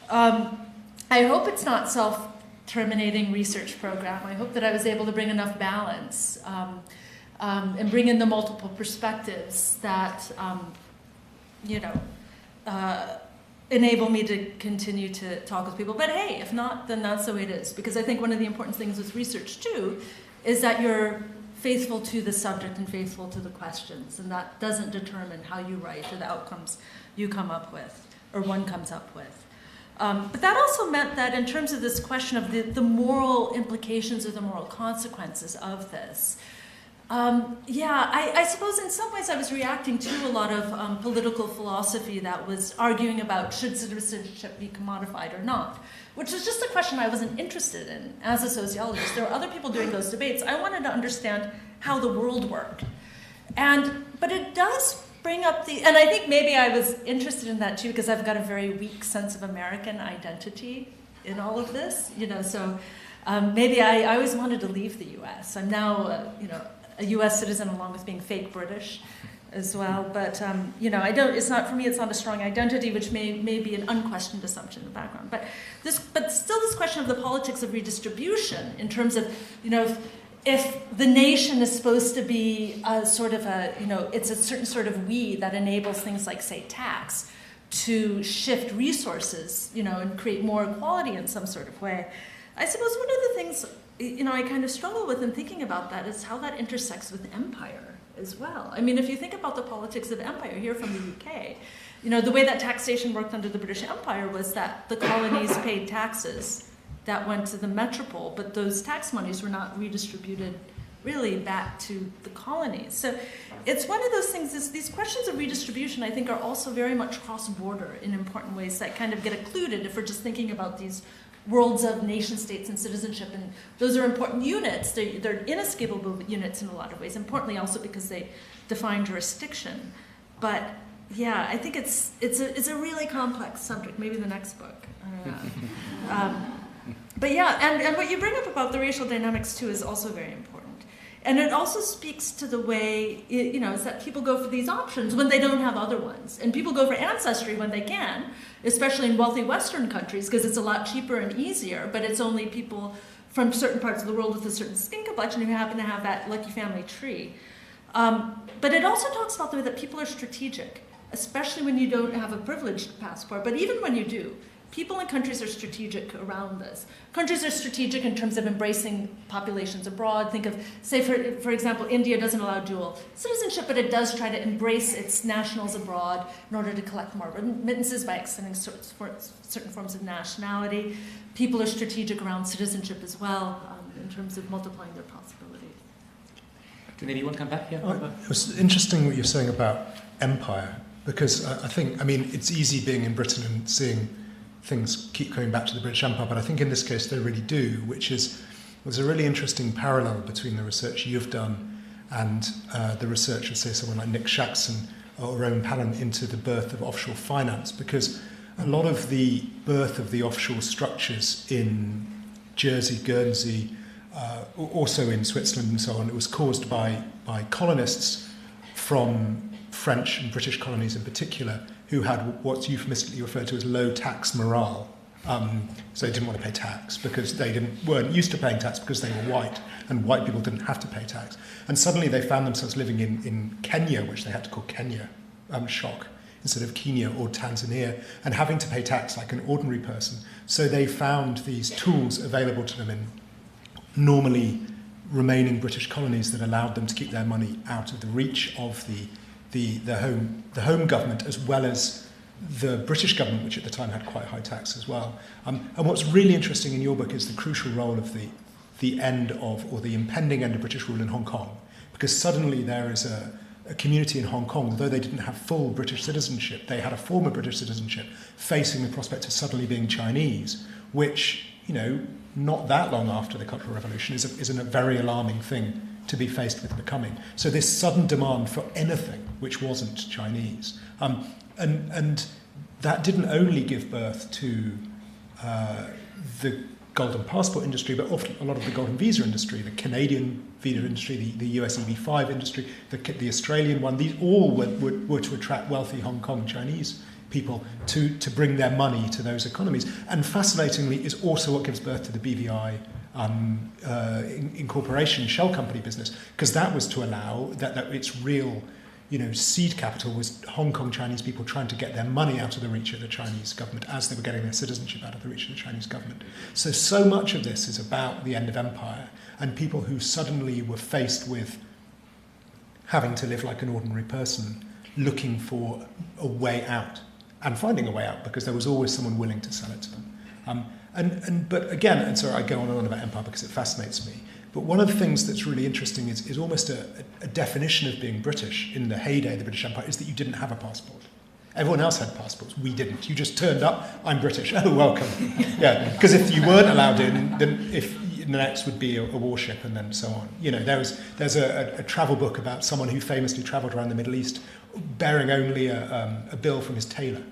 I hope it's not self-terminating research program. I hope that I was able to bring enough balance and bring in the multiple perspectives that, enable me to continue to talk with people. But hey, if not, then that's the way it is. Because I think one of the important things with research, too, is that you're faithful to the subject and faithful to the questions. And that doesn't determine how you write or the outcomes you come up with, or one comes up with. But that also meant that in terms of this question of the moral implications or the moral consequences of this, I suppose in some ways I was reacting to a lot of political philosophy that was arguing about should citizenship be commodified or not, which was just a question I wasn't interested in as a sociologist. There were other people doing those debates. I wanted to understand how the world worked. But it does bring up and I think maybe I was interested in that too because I've got a very weak sense of American identity in all of this, so maybe I always wanted to leave the US. I'm now, a U.S. citizen along with being fake British as well. But, it's not, for me, it's not a strong identity, which may be an unquestioned assumption in the background. But still this question of the politics of redistribution in terms of, if the nation is supposed to be a sort of it's a certain sort of we that enables things like, say, tax to shift resources, and create more equality in some sort of way. I suppose one of the things I kind of struggle with in thinking about that is how that intersects with empire as well. I mean, if you think about the politics of empire here from the UK, the way that taxation worked under the British Empire was that the colonies paid taxes that went to the metropole, but those tax monies were not redistributed really back to the colonies. So it's one of those things, these questions of redistribution, I think, are also very much cross-border in important ways that kind of get occluded if we're just thinking about these worlds of nation states and citizenship, and those are important units. They're inescapable units in a lot of ways, importantly also because they define jurisdiction. But yeah, I think it's a really complex subject, maybe the next book. I don't know. But yeah, and what you bring up about the racial dynamics too is also very important. And it also speaks to the way, is that people go for these options when they don't have other ones. And people go for ancestry when they can, especially in wealthy Western countries, because it's a lot cheaper and easier, but it's only people from certain parts of the world with a certain skin complexion who happen to have that lucky family tree. But it also talks about the way that people are strategic, especially when you don't have a privileged passport, but even when you do. People and countries are strategic around this. Countries are strategic in terms of embracing populations abroad. Think of, say, for example, India doesn't allow dual citizenship, but it does try to embrace its nationals abroad in order to collect more remittances by extending certain forms of nationality. People are strategic around citizenship as well in terms of multiplying their possibilities. Maybe you want to come back here? It was interesting what you're saying about empire, because it's easy being in Britain and seeing things keep coming back to the British Empire, but I think in this case they really do, there's a really interesting parallel between the research you've done and the research of, say, someone like Nick Shaxson or Roman Palin into the birth of offshore finance, because a lot of the birth of the offshore structures in Jersey, Guernsey, also in Switzerland and so on, it was caused by colonists from French and British colonies in particular, who had what's euphemistically referred to as low tax morale. So they didn't want to pay tax because they weren't used to paying tax because they were white, and white people didn't have to pay tax. And suddenly they found themselves living in Kenya, which they had to call Kenya, shock, instead of Kenya or Tanzania, and having to pay tax like an ordinary person. So they found these tools available to them in normally remaining British colonies that allowed them to keep their money out of the reach of the home government, as well as the British government, which at the time had quite high tax as well. And what's really interesting in your book is the crucial role of the end of, or the impending end of British rule in Hong Kong, because suddenly there is a community in Hong Kong, although they didn't have full British citizenship, they had a form of British citizenship, facing the prospect of suddenly being Chinese, which, not that long after the Cultural Revolution is a very alarming thing to be faced with becoming. So this sudden demand for anything which wasn't Chinese. And that didn't only give birth to the golden passport industry, but often a lot of the golden visa industry, the Canadian visa industry, the US EB5 industry, the Australian one. These all were to attract wealthy Hong Kong Chinese people to bring their money to those economies. And fascinatingly is also what gives birth to the BVI incorporation shell company business, because that was to allow that its real seed capital was Hong Kong Chinese people trying to get their money out of the reach of the Chinese government as they were getting their citizenship out of the reach of the Chinese government. So much of this is about the end of empire and people who suddenly were faced with having to live like an ordinary person, looking for a way out and finding a way out because there was always someone willing to sell it to them. But again, and sorry, I go on and on about empire because it fascinates me. But one of the things that's really interesting is almost a definition of being British in the heyday of the British Empire is that you didn't have a passport. Everyone else had passports. We didn't. You just turned up, I'm British. Oh, welcome. Yeah, because if you weren't allowed in, then the next would be a warship and then so on. There's a travel book about someone who famously travelled around the Middle East bearing only a bill from his tailor.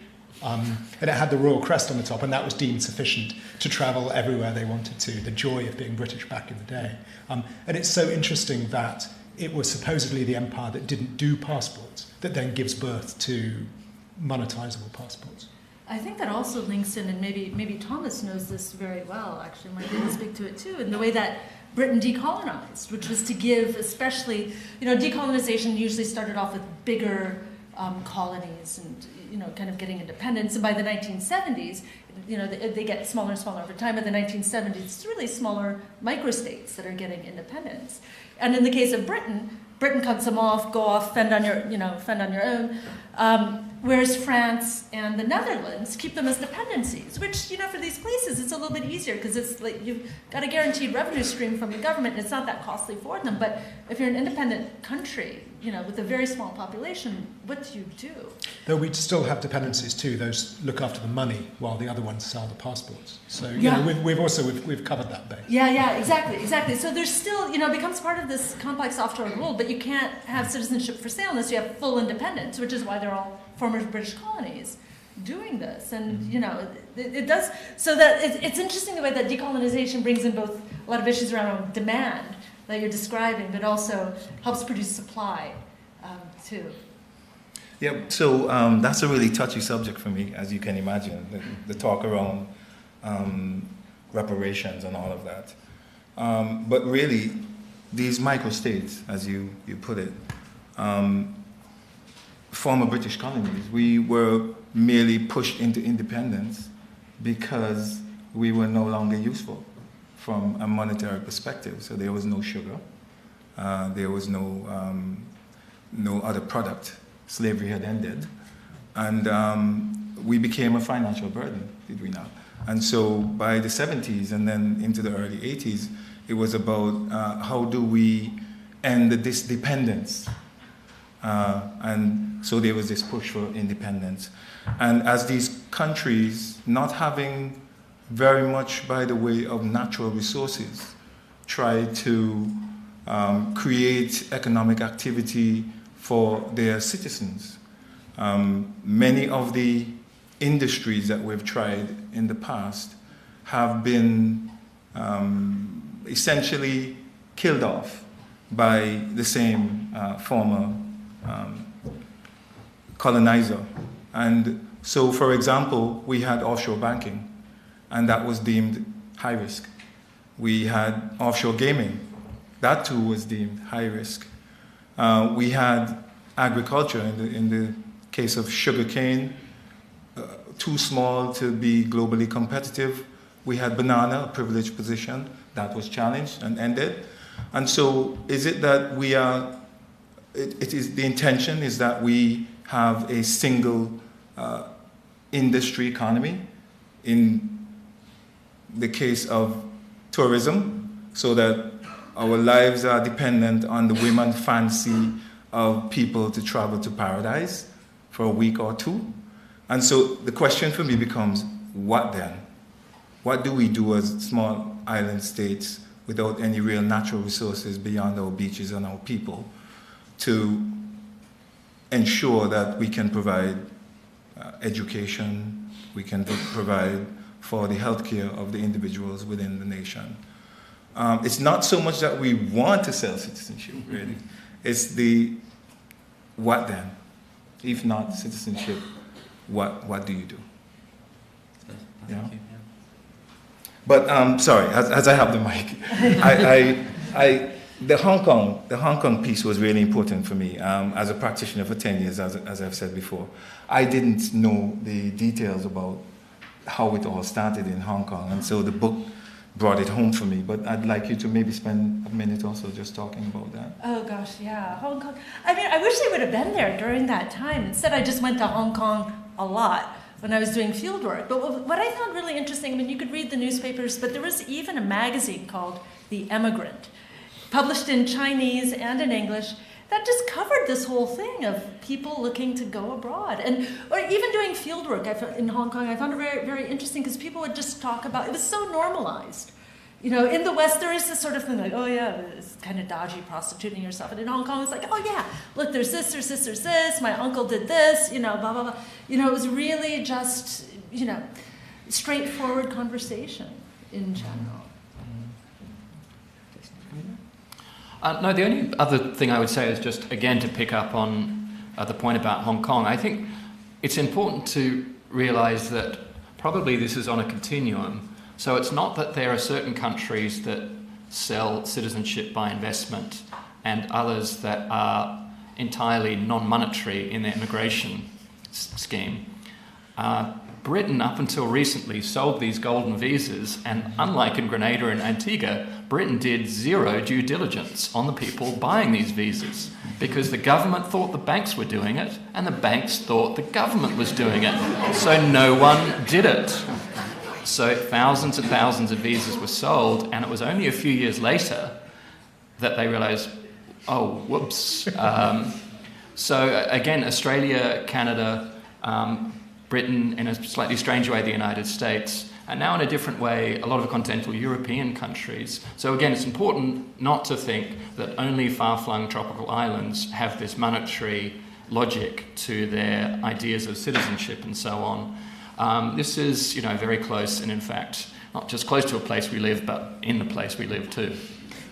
And it had the royal crest on the top, and that was deemed sufficient to travel everywhere they wanted to, the joy of being British back in the day. And it's so interesting that it was supposedly the empire that didn't do passports that then gives birth to monetizable passports. I think that also links in, and maybe Thomas knows this very well, actually, Mike didn't speak to it too, in the way that Britain decolonized, which was to give, especially, decolonization usually started off with bigger colonies and, kind of getting independence. And by the 1970s, they get smaller and smaller over time. By the 1970s, it's really smaller microstates that are getting independence. And in the case of Britain cuts them off, go off, fend on your own. Whereas France and the Netherlands keep them as dependencies, which, for these places, it's a little bit easier because it's like you've got a guaranteed revenue stream from the government and it's not that costly for them. But if you're an independent country, with a very small population, what do you do? Though we still have dependencies too. Those look after the money while the other ones sell the passports. So, we've covered that base. Yeah, exactly. So there's still, it becomes part of this complex offshore world, but you can't have citizenship for sale unless you have full independence, which is why they're all former British colonies doing this. And, it does, so that it's interesting the way that decolonization brings in both a lot of issues around demand that you're describing, but also helps produce supply, too. Yeah, so that's a really touchy subject for me, as you can imagine, the talk around reparations and all of that. But really, these microstates, as you put it, former British colonies, we were merely pushed into independence because we were no longer useful from a monetary perspective. So there was no sugar, there was no other product. Slavery had ended, and we became a financial burden, did we not? And so by the 70s and then into the early 80s, it was about how do we end this dependence. And so there was this push for independence. And as these countries, not having very much by the way of natural resources, tried to create economic activity for their citizens. Many of the industries that we've tried in the past have been essentially killed off by the same former colonizer. And so, for example, we had offshore banking, and that was deemed high risk. We had offshore gaming. That too was deemed high risk. We had agriculture in the case of sugarcane, too small to be globally competitive. We had banana, a privileged position, that was challenged and ended. And so is it that we are, it is the intention is that we have a single industry economy in the case of tourism, so that our lives are dependent on the whim and fancy of people to travel to paradise for a week or two. And so the question for me becomes, what then? What do we do as small island states without any real natural resources beyond our beaches and our people to ensure that we can provide education, we can provide for the healthcare of the individuals within the nation? It's not so much that we want to sell citizenship, really. It's the what then? If not citizenship, what do you do? Yeah. But sorry, as I have the mic, the Hong Kong piece was really important for me as a practitioner for 10 years, as I've said before. I didn't know the details about how it all started in Hong Kong, and so the book brought it home for me. But I'd like you to maybe spend a minute also just talking about that. Oh gosh, yeah, Hong Kong. I mean, I wish I would have been there during that time. Instead, I just went to Hong Kong a lot when I was doing field work. But what I found really interesting, I mean, you could read the newspapers, but there was even a magazine called The Emigrant, published in Chinese and in English, that just covered this whole thing of people looking to go abroad. Or even doing field work in Hong Kong, I found it very, very interesting because people would just talk about, it was so normalized. You know, in the West, there is this sort of thing like, oh yeah, it's kind of dodgy prostituting yourself. And in Hong Kong, it's like, oh yeah, look, there's this, there's this, there's this, my uncle did this, you know, blah, blah, blah. You know, it was really just, you know, straightforward conversation in general. No, the only other thing I would say is just, again, to pick up on the point about Hong Kong. I think it's important to realise that probably this is on a continuum. So it's not that there are certain countries that sell citizenship by investment and others that are entirely non-monetary in their immigration scheme. Britain, up until recently, sold these golden visas, and unlike in Grenada and Antigua, Britain did zero due diligence on the people buying these visas because the government thought the banks were doing it and the banks thought the government was doing it. So no one did it. So thousands and thousands of visas were sold, and it was only a few years later that they realised, oh, whoops. So again, Australia, Canada, Britain, in a slightly strange way, the United States, and now in a different way, a lot of continental European countries. So again, it's important not to think that only far-flung tropical islands have this monetary logic to their ideas of citizenship and so on. This is, you know, very close, and in fact, not just close to a place we live, but in the place we live too.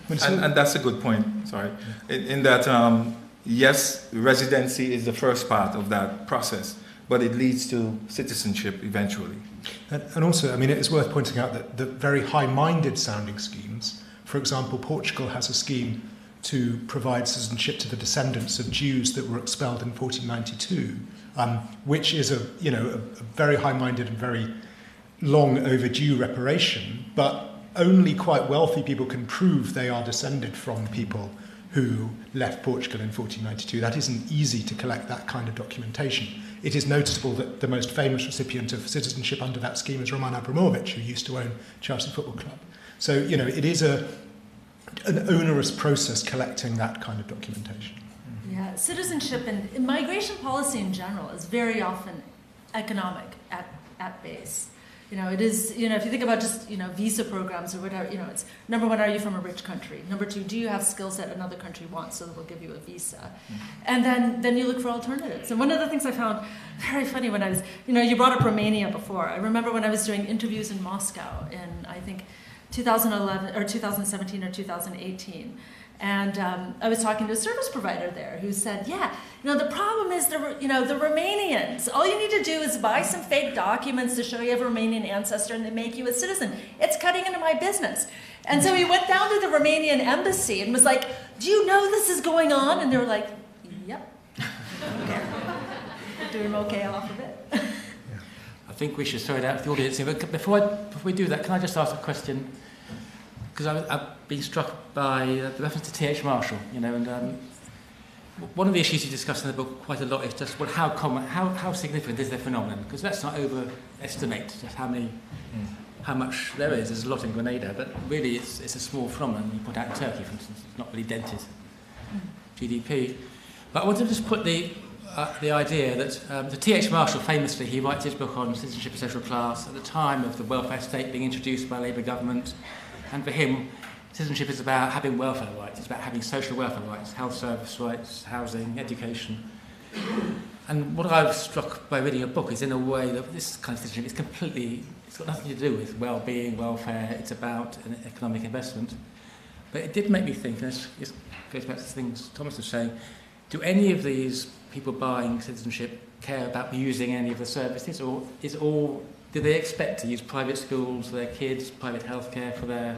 And that's a good point, sorry, in that, yes, residency is the first part of that process, but it leads to citizenship eventually. And also, I mean, it is worth pointing out that the very high-minded sounding schemes, for example, Portugal has a scheme to provide citizenship to the descendants of Jews that were expelled in 1492, which is a very high-minded and very long overdue reparation, but only quite wealthy people can prove they are descended from people who left Portugal in 1492. That isn't easy to collect that kind of documentation. It is noticeable that the most famous recipient of citizenship under that scheme is Roman Abramovich, who used to own Chelsea Football Club. So, you know, it is an onerous process collecting that kind of documentation. Yeah, citizenship and migration policy in general is very often economic at base. You know, it is, you know, if you think about just, you know, visa programs or whatever, you know, it's number one, are you from a rich country? Number two, do you have skills that another country wants so that we'll give you a visa? Mm-hmm. And then you look for alternatives. And one of the things I found very funny when I was, you know, you brought up Romania before. I remember when I was doing interviews in Moscow in, I think, 2011 or 2017 or 2018. And I was talking to a service provider there who said, yeah, the problem is the Romanians. All you need to do is buy some fake documents to show you have a Romanian ancestor and they make you a citizen. It's cutting into my business. And so he went down to the Romanian embassy and was like, do you know this is going on? And they were like, yep. Okay. Doing okay off of it. I think we should throw it out to the audience here. But before we do that, can I just ask a question? Because I've been struck by the reference to T.H. Marshall, and one of the issues you discuss in the book quite a lot is just how significant is the phenomenon? Because let's not overestimate just how much there is. There's a lot in Grenada, but really it's a small phenomenon. You put out in Turkey, for instance, it's not really dented GDP. But I want to just put the idea that the T.H. Marshall, famously, he writes his book on citizenship and social class at the time of the welfare state being introduced by Labour government. And for him, citizenship is about having welfare rights. It's about having social welfare rights, health service rights, housing, education. And what I was struck by reading your book is, in a way, that this kind of citizenship is it's got nothing to do with well-being, welfare. It's about an economic investment. But it did make me think, and this goes back to the things Thomas was saying, do any of these people buying citizenship care about using any of the services, or do they expect to use private schools for their kids, private healthcare for their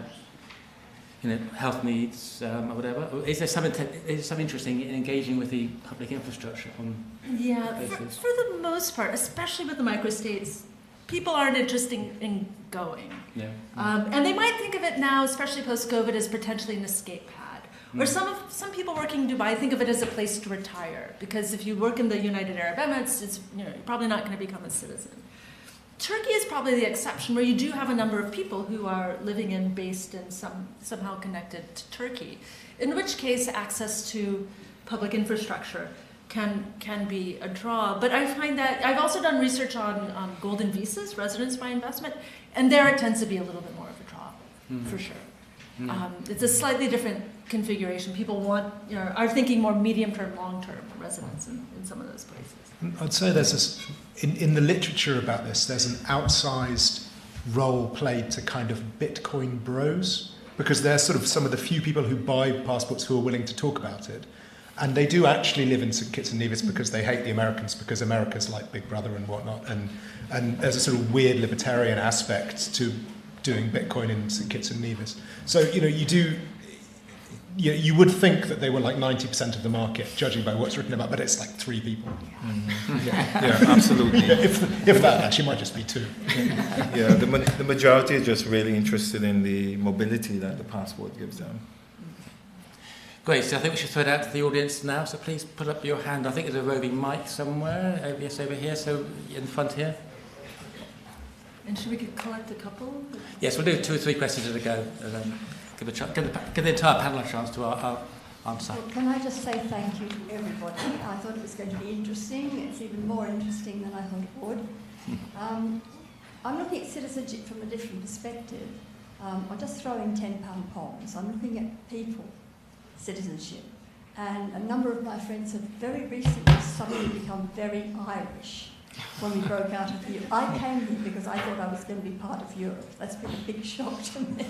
health needs, or whatever? Or is there some interesting in engaging with the public infrastructure on basis? For the most part, especially with the microstates, people aren't interested in going. Yeah. And they might think of it now, especially post-COVID, as potentially an escape pad. Or some people working in Dubai think of it as a place to retire, because if you work in the United Arab Emirates, you're probably not going to become a citizen. Turkey is probably the exception, where you do have a number of people who are living and based and somehow connected to Turkey, in which case access to public infrastructure can be a draw. But I find that I've also done research on golden visas, residence by investment, and there it tends to be a little bit more of a draw, for sure. It's a slightly different configuration. People are thinking more medium-term, long-term residence in some of those places. I'd say there's this, in the literature about this, there's an outsized role played to kind of Bitcoin bros, because they're sort of some of the few people who buy passports who are willing to talk about it. And they do actually live in St Kitts and Nevis because they hate the Americans, because America's like Big Brother and whatnot. And there's a sort of weird libertarian aspect to doing Bitcoin in St Kitts and Nevis. So, you would think that they were like 90% of the market, judging by what's written about, but it's like 3 people. Mm-hmm. Yeah, absolutely. If that, actually might just be 2. Yeah, the majority is just really interested in the mobility that the passport gives them. Great, so I think we should throw it out to the audience now, so please put up your hand. I think there's a roving mic somewhere, over here, so in front here. And should we collect a couple? Yes, we'll do 2 or 3 questions at a go, and then give the entire panel a chance to answer. Well, can I just say thank you to everybody? I thought it was going to be interesting. It's even more interesting than I thought it would. I'm looking at citizenship from a different perspective. I'll just throw in £10 poems. I'm looking at people, citizenship. And a number of my friends have very recently suddenly become very Irish when we broke out of Europe. I came here because I thought I was going to be part of Europe. That's been a big shock to me.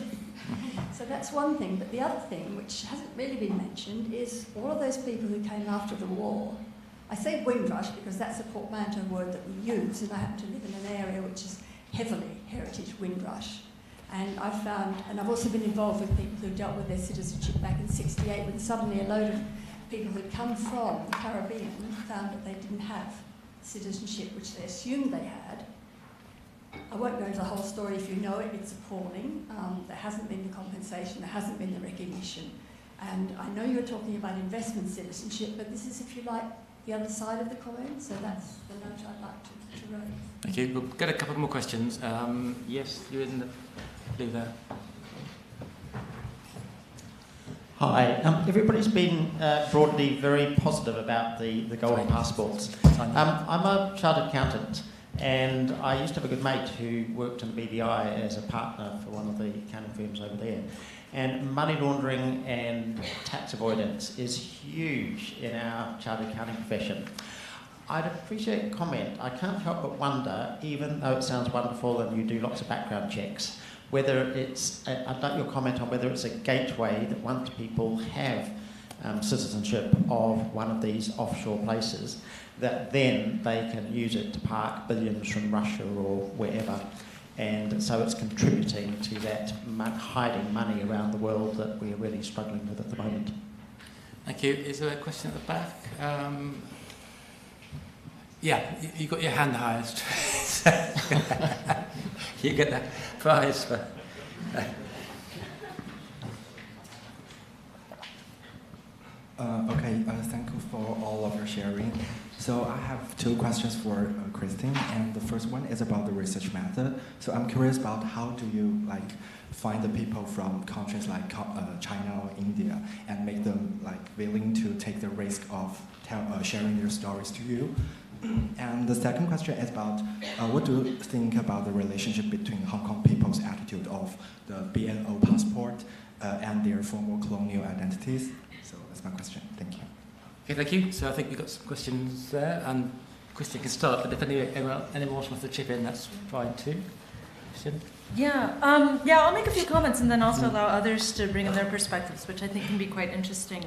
So that's one thing. But the other thing, which hasn't really been mentioned, is all of those people who came after the war. I say Windrush because that's a portmanteau word that we use, and I happen to live in an area which is heavily heritage Windrush. And I've also been involved with people who dealt with their citizenship back in '68, when suddenly a load of people who'd come from the Caribbean found that they didn't have citizenship, which they assumed they had. I won't go into the whole story. If you know it, it's appalling. There hasn't been the compensation, there hasn't been the recognition. And I know you're talking about investment citizenship, but this is, if you like, the other side of the coin, so that's the note I'd like to raise. Thank you. We'll get a couple more questions. Yes, you're in the blue there. Hi. Everybody's been broadly very positive about the golden passports. I'm a chartered accountant, and I used to have a good mate who worked in the BVI as a partner for one of the accounting firms over there. And money laundering and tax avoidance is huge in our chartered accounting profession. I'd appreciate a comment. I can't help but wonder, even though it sounds wonderful and you do lots of background checks, whether it's, I'd like your comment on whether it's a gateway that once people have citizenship of one of these offshore places, that then they can use it to park billions from Russia or wherever. And so it's contributing to that hiding money around the world that we're really struggling with at the moment. Thank you. Is there a question at the back? Yeah, you got your hand highest. You get that prize for... Thank you for all of your sharing. So I have two questions for Kristin, and the first one is about the research method. So I'm curious about how do you find the people from countries like China or India and make them willing to take the risk of sharing their stories to you? And the second question is about what do you think about the relationship between Hong Kong people's attitude of the BNO passport and their former colonial identities? So that's my question. Thank you. Okay, thank you. So I think we've got some questions there, and Kristin can start, but if anyone else wants to chip in, that's fine too. Kristin? Yeah, I'll make a few comments and then also allow others to bring in their perspectives, which I think can be quite interesting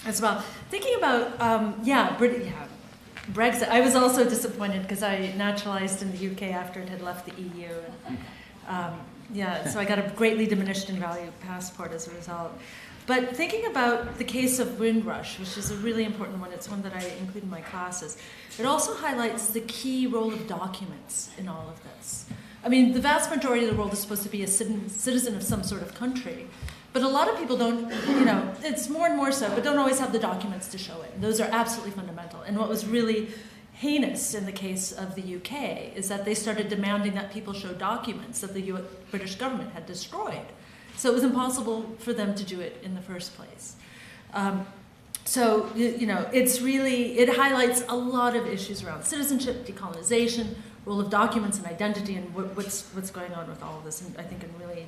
as well. Thinking about, Brexit, I was also disappointed because I naturalized in the UK after it had left the EU. And, so I got a greatly diminished in value passport as a result. But thinking about the case of Windrush, which is a really important one, it's one that I include in my classes, it also highlights the key role of documents in all of this. I mean, the vast majority of the world is supposed to be a citizen of some sort of country, but a lot of people don't, it's more and more so, but don't always have the documents to show it. And those are absolutely fundamental. And what was really heinous in the case of the UK is that they started demanding that people show documents that the British government had destroyed. So it was impossible for them to do it in the first place. It highlights a lot of issues around citizenship, decolonization, role of documents and identity, and what's going on with all of this, and I think in really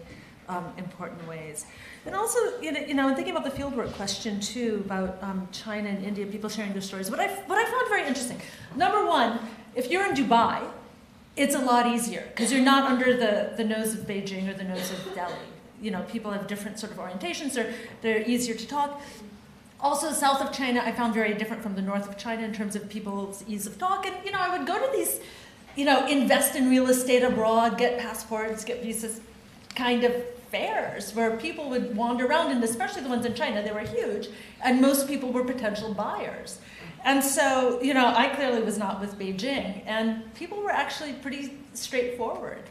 important ways. And also, in thinking about the fieldwork question too, about China and India, people sharing their stories, what I found very interesting, number one, if you're in Dubai, it's a lot easier, because you're not under the nose of Beijing or the nose of Delhi. People have different sort of orientations, they're easier to talk. Also, south of China, I found very different from the north of China in terms of people's ease of talk. And, I would go to these, invest in real estate abroad, get passports, get visas kind of fairs where people would wander around, and especially the ones in China, they were huge, and most people were potential buyers. And so, I clearly was not with Beijing, and people were actually pretty straightforward.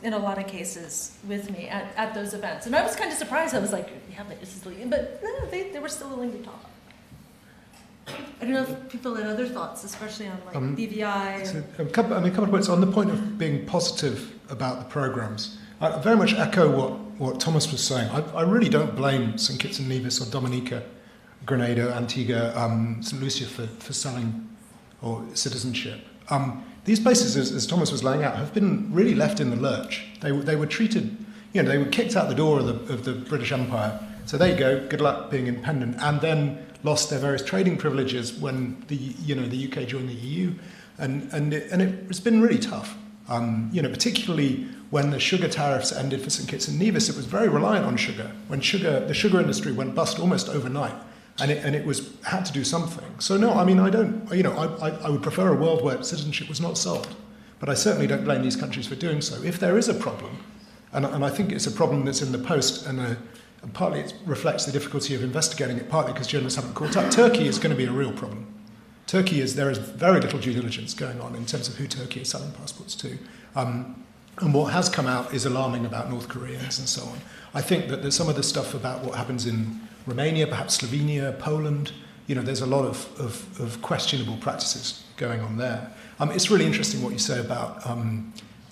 In a lot of cases with me at those events. And I was kind of surprised. I was like, yeah, but this is legal. But they were still willing to talk. I don't know if people had other thoughts, especially on BVI. A couple of points on the point of being positive about the programs. I very much echo what Thomas was saying. I really don't blame St. Kitts and Nevis or Dominica, Grenada, Antigua, St. Lucia for selling or citizenship. These places, as Thomas was laying out, have been really left in the lurch. They were treated, they were kicked out the door of the British Empire. So there you go, good luck being independent, and then lost their various trading privileges when the UK joined the EU, and it's been really tough. Particularly when the sugar tariffs ended for St. Kitts and Nevis, it was very reliant on sugar. When the sugar industry went bust almost overnight. And it had to do something. So no, I would prefer a world where citizenship was not solved. But I certainly don't blame these countries for doing so. If there is a problem, and I think it's a problem that's in the post, and partly it reflects the difficulty of investigating it, partly because journalists haven't caught up, Turkey is going to be a real problem. There is very little due diligence going on in terms of who Turkey is selling passports to. And what has come out is alarming about North Koreans and so on. I think that there's some of the stuff about what happens in Romania, perhaps Slovenia, Poland, there's a lot of questionable practices going on there. It's really interesting what you say about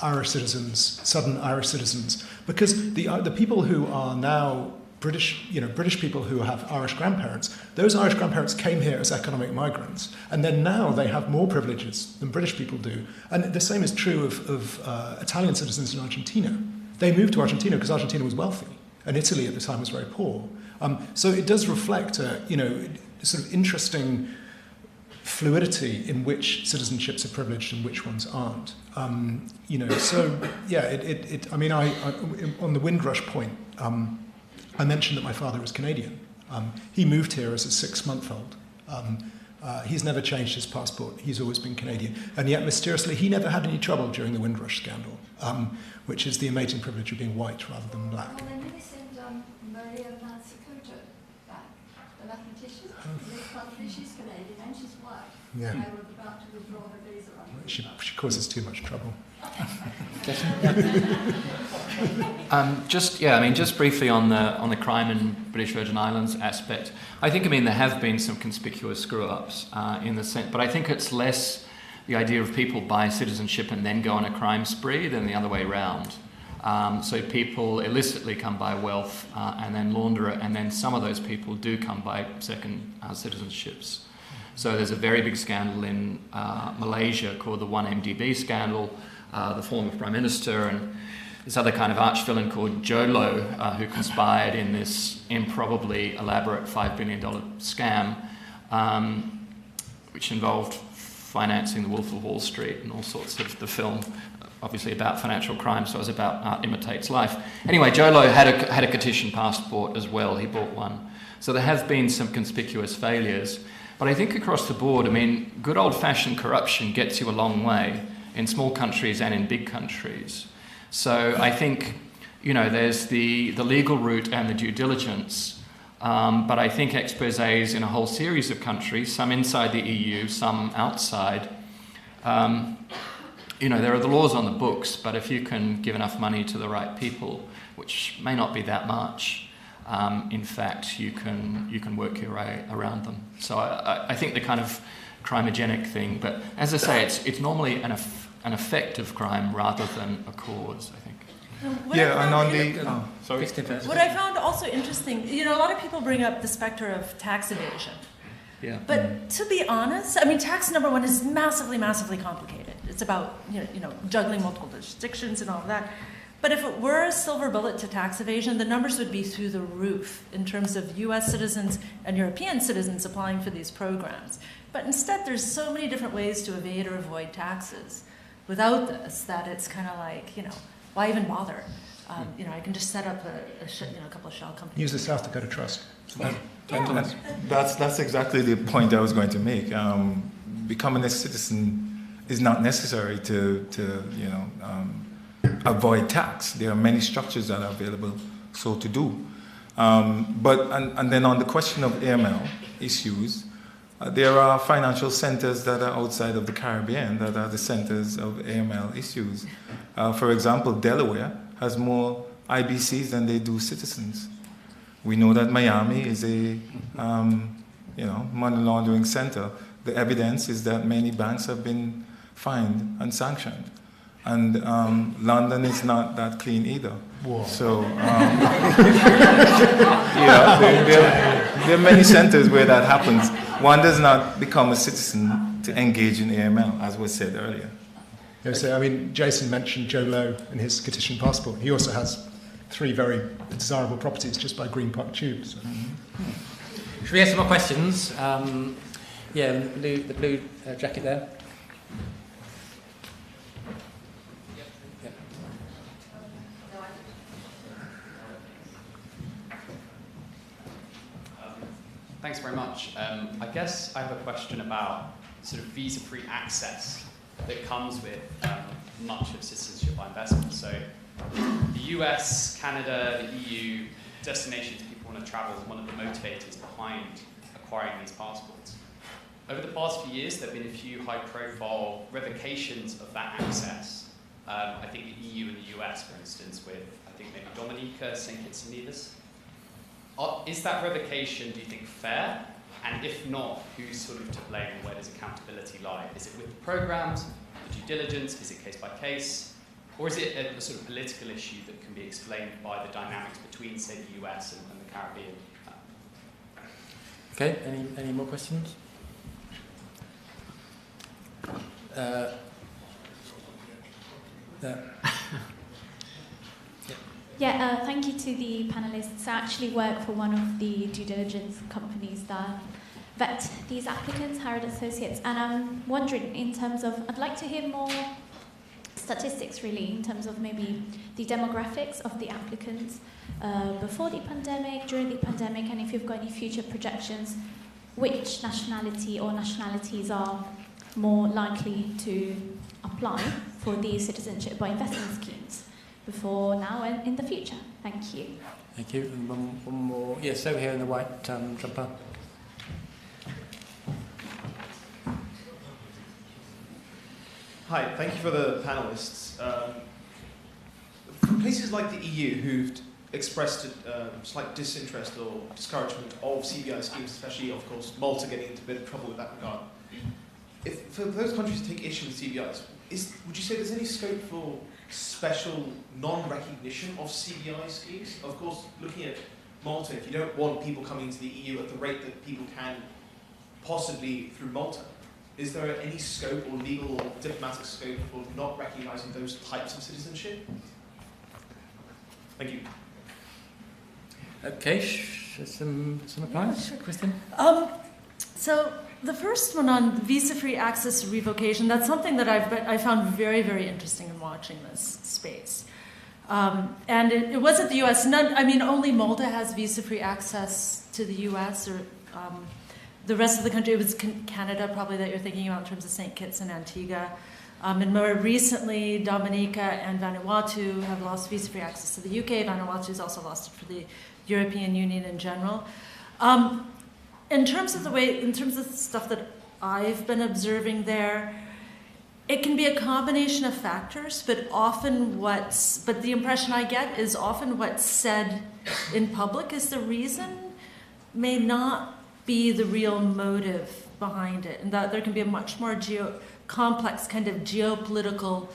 Irish citizens, southern Irish citizens, because the people who are now British people who have Irish grandparents, those Irish grandparents came here as economic migrants, and then now they have more privileges than British people do. And the same is true of Italian citizens in Argentina. They moved to Argentina because Argentina was wealthy, and Italy at the time was very poor. So it does reflect, sort of interesting fluidity in which citizenships are privileged and which ones aren't. You know, so yeah, I mean, I on the Windrush point, I mentioned that my father was Canadian. He moved here as a 6-month-old. He's never changed his passport. He's always been Canadian. And yet, mysteriously, he never had any trouble during the Windrush scandal, which is the amazing privilege of being white rather than black. Well, then they send Maria Mazzucato back, the mathematician in this country. She's Canadian and she's white. Yeah. They were about to withdraw her visa on She causes too much trouble. Just briefly on the crime in British Virgin Islands aspect. I think, there have been some conspicuous screw-ups in the sense, but I think it's less the idea of people buy citizenship and then go on a crime spree than the other way around. So people illicitly come by wealth and then launder it, and then some of those people do come by second citizenships. So there's a very big scandal in Malaysia called the 1MDB scandal, the former Prime Minister, and this other kind of arch-villain called Jolo, who conspired in this improbably elaborate $5 billion scam, which involved financing the Wolf of Wall Street and all sorts of the film, obviously about financial crime, so it was about art imitates life. Anyway, Jolo had a Citizen passport as well. He bought one. So there have been some conspicuous failures. But I think across the board, good old-fashioned corruption gets you a long way in small countries and in big countries. So I think, there's the legal route and the due diligence, but I think exposés in a whole series of countries, some inside the EU, some outside, there are the laws on the books, but if you can give enough money to the right people, which may not be that much, in fact, you can work your way around them. So I think the kind of crimogenic thing, but as I say, it's normally an effect of crime rather than a cause, I think. What I found also interesting, a lot of people bring up the specter of tax evasion. Yeah. But to be honest, tax number one is massively, massively complicated. It's about juggling multiple jurisdictions and all of that. But if it were a silver bullet to tax evasion, the numbers would be through the roof in terms of US citizens and European citizens applying for these programs. But instead, there's so many different ways to evade or avoid taxes without this that it's kind of like, why even bother? I can just set up a couple of shell companies. Use the South Dakota Trust. That's exactly the point I was going to make. Becoming a citizen is not necessary to avoid tax. There are many structures that are available so to do. But then on the question of AML issues, there are financial centers that are outside of the Caribbean that are the centers of AML issues. For example, Delaware has more IBCs than they do citizens. We know that Miami is a money laundering center. The evidence is that many banks have been fined and sanctioned. And London is not that clean either. Whoa. So, there are many centers where that happens. One does not become a citizen to engage in AML, as was said earlier. Jason mentioned Joe Lowe and his Citizen passport. He also has 3 very desirable properties just by Green Park Tube. So. Should we have some more questions? The blue jacket there. Thanks very much. I guess I have a question about sort of visa-free access that comes with much of citizenship by investment. So the US, Canada, the EU, destinations people want to travel is one of the motivators behind acquiring these passports. Over the past few years, there have been a few high-profile revocations of that access. I think the EU and the US, for instance, with, I think maybe Dominica, St. Kitts and Nevis. Is that revocation, do you think, fair? And if not, who's sort of to blame and where does accountability lie? Is it with the programs, the due diligence, is it case by case? Or is it a sort of political issue that can be explained by the dynamics between, say, the US and the Caribbean? Okay, any more questions? Thank you to the panelists. I actually work for one of the due diligence companies that vet these applicants, hired associates, and I'm wondering in terms of, I'd like to hear more statistics really in terms of maybe the demographics of the applicants before the pandemic, during the pandemic, and if you've got any future projections, which nationality or nationalities are more likely to apply for these citizenship by investment schemes before now and in the future. Thank you. Thank you. And one more. Yes, over here in the white jumper. Hi, thank you for the panelists. From places like the EU who've expressed slight disinterest or discouragement of CBI schemes, especially, of course, Malta getting into a bit of trouble with that regard. If for those countries to take issue with CBIs, would you say there's any scope for special non-recognition of CBI schemes? Of course, looking at Malta, if you don't want people coming into the EU at the rate that people can possibly through Malta, is there any scope or legal or diplomatic scope for not recognising those types of citizenship? Thank you. Okay, some replies, sure. Kristin? So the first one on visa-free access revocation, that's something that I found very, very interesting in watching this space. And it wasn't the U.S. Only Malta has visa-free access to the U.S. or the rest of the country. It was Canada probably that you're thinking about in terms of St. Kitts and Antigua. And more recently, Dominica and Vanuatu have lost visa-free access to the UK. Vanuatu has also lost it for the European Union in general. In terms of the stuff that I've been observing there, it can be a combination of factors, but the impression I get is often what's said in public is the reason may not be the real motive behind it, and that there can be a much more complex kind of geopolitical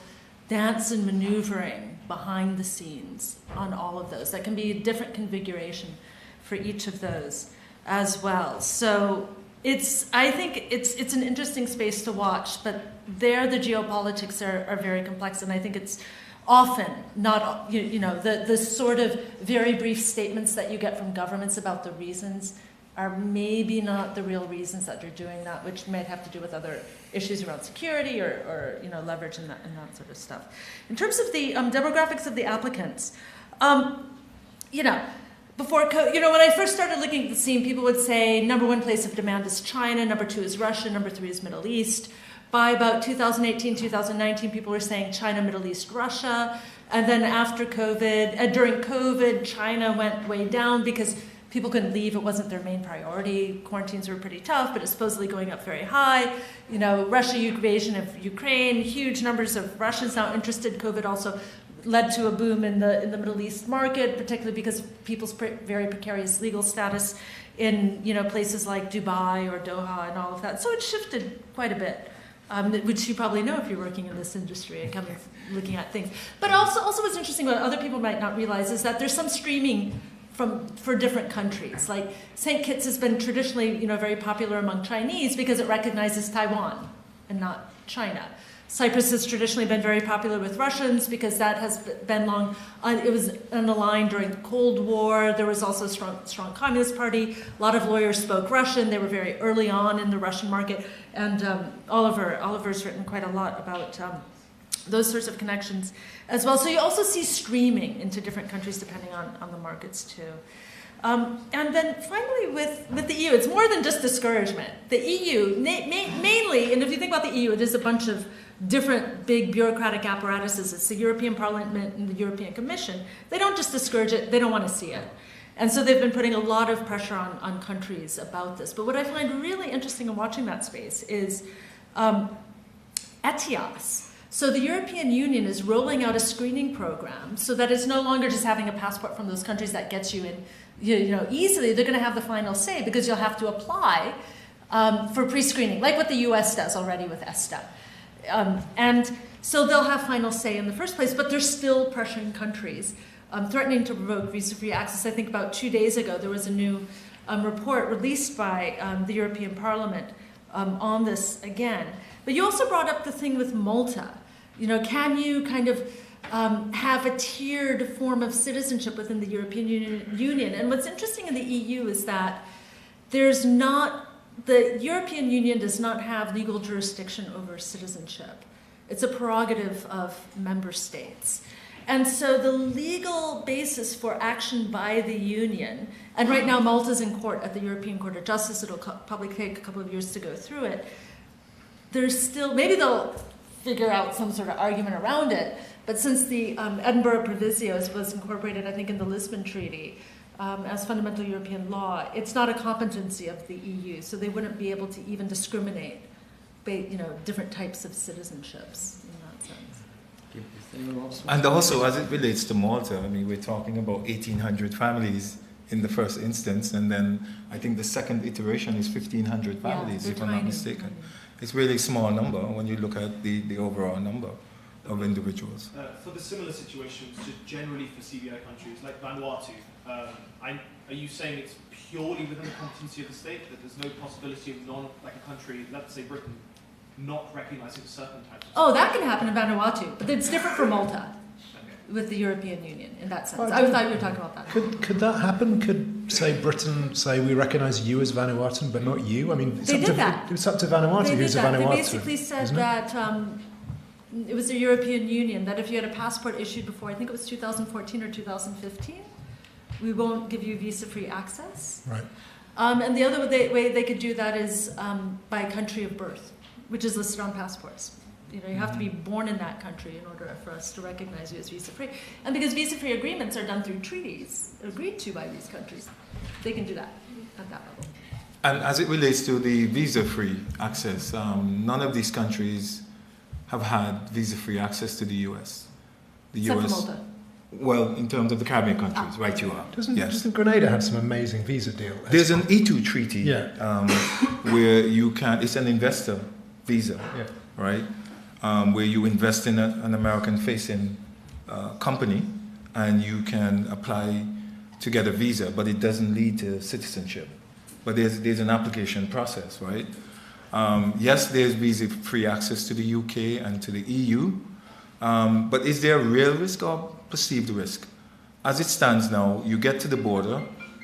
dance and maneuvering behind the scenes on all of those. That can be a different configuration for each of those as well. So I think it's an interesting space to watch, but there the geopolitics are very complex, and I think it's often not, the sort of very brief statements that you get from governments about the reasons are maybe not the real reasons that they're doing that, which might have to do with other issues around security or leverage and that sort of stuff. In terms of the demographics of the applicants, before when I first started looking at the scene, people would say number one place of demand is China, number two is Russia, number three is Middle East. By about 2018, 2019, people were saying China, Middle East, Russia. And then after COVID, during COVID, China went way down because people couldn't leave. It wasn't their main priority. Quarantines were pretty tough, but it's supposedly going up very high. Russia invasion of Ukraine, huge numbers of Russians now interested. COVID also led to a boom in the Middle East market, particularly because people's very precarious legal status in places like Dubai or Doha and all of that. So it shifted quite a bit, which you probably know if you're working in this industry and looking at things. But also what's interesting, what other people might not realize, is that there's some streaming for different countries. Like St. Kitts has been traditionally very popular among Chinese because it recognizes Taiwan and not China. Cyprus has traditionally been very popular with Russians because that has been long. It was on the line during the Cold War. There was also a strong Communist Party. A lot of lawyers spoke Russian. They were very early on in the Russian market. And Oliver's written quite a lot about those sorts of connections as well. So you also see streaming into different countries depending on the markets too. And then finally with the EU, it's more than just discouragement. The EU, mainly, and if you think about the EU, it is a bunch of different big bureaucratic apparatuses. It's the European Parliament and the European Commission. They don't just discourage it, they don't want to see it. And so they've been putting a lot of pressure on countries about this. But what I find really interesting in watching that space is ETIAS. So the European Union is rolling out a screening program so that it's no longer just having a passport from those countries that gets you in easily. They're going to have the final say because you'll have to apply for pre-screening, like what the US does already with ESTA. And so they'll have final say in the first place, but they're still pressuring countries, threatening to revoke visa-free access. I think about 2 days ago, there was a new report released by the European Parliament on this again. But you also brought up the thing with Malta. Can you kind of have a tiered form of citizenship within the European Union? And what's interesting in the EU is that there's not the European Union does not have legal jurisdiction over citizenship. It's a prerogative of member states. And so the legal basis for action by the Union, and right now Malta's in court at the European Court of Justice, it'll probably take a couple of years to go through it. There's still, maybe they'll figure out some sort of argument around it, but since the Edinburgh Proviso was incorporated, I think, in the Lisbon Treaty as fundamental European law, it's not a competency of the EU, so they wouldn't be able to even discriminate, different types of citizenships in that sense. And also, as it relates to Malta, I mean, we're talking about 1,800 families in the first instance, and then I think the second iteration is 1,500 families, if I'm not mistaken. It's really a small number when you look at the overall number of individuals. For the similar situations, just generally for CBI countries like Vanuatu, are you saying it's purely within the competency of the state, that there's no possibility of like a country, let's say Britain, not recognizing certain types of... Oh, that can happen in Vanuatu, but it's different for Malta with the European Union in that sense. I thought you were talking about that. Could that happen? Could, say, Britain say, we recognise you as Vanuatuan, but not you? I mean, they did that. It's up to Vanuatu who's a Vanuatuan. They basically said that it was the European Union, that if you had a passport issued before, I think it was 2014 or 2015, we won't give you visa-free access. Right. And the other way they could do that is by country of birth, which is listed on passports. You have to be born in that country in order for us to recognize you as visa-free. And because visa-free agreements are done through treaties agreed to by these countries, they can do that at that level. And as it relates to the visa-free access, none of these countries have had visa-free access to the US. Except for Malta. Well, in terms of the Caribbean countries, right you are. Doesn't Grenada have some amazing visa deal? There's an E2 treaty where you can, it's an investor visa, right? Where you invest in an American-facing company and you can apply to get a visa, but it doesn't lead to citizenship. But there's an application process, right? Yes, there's visa-free access to the UK and to the EU, but is there a real risk or perceived risk? As it stands now, you get to the border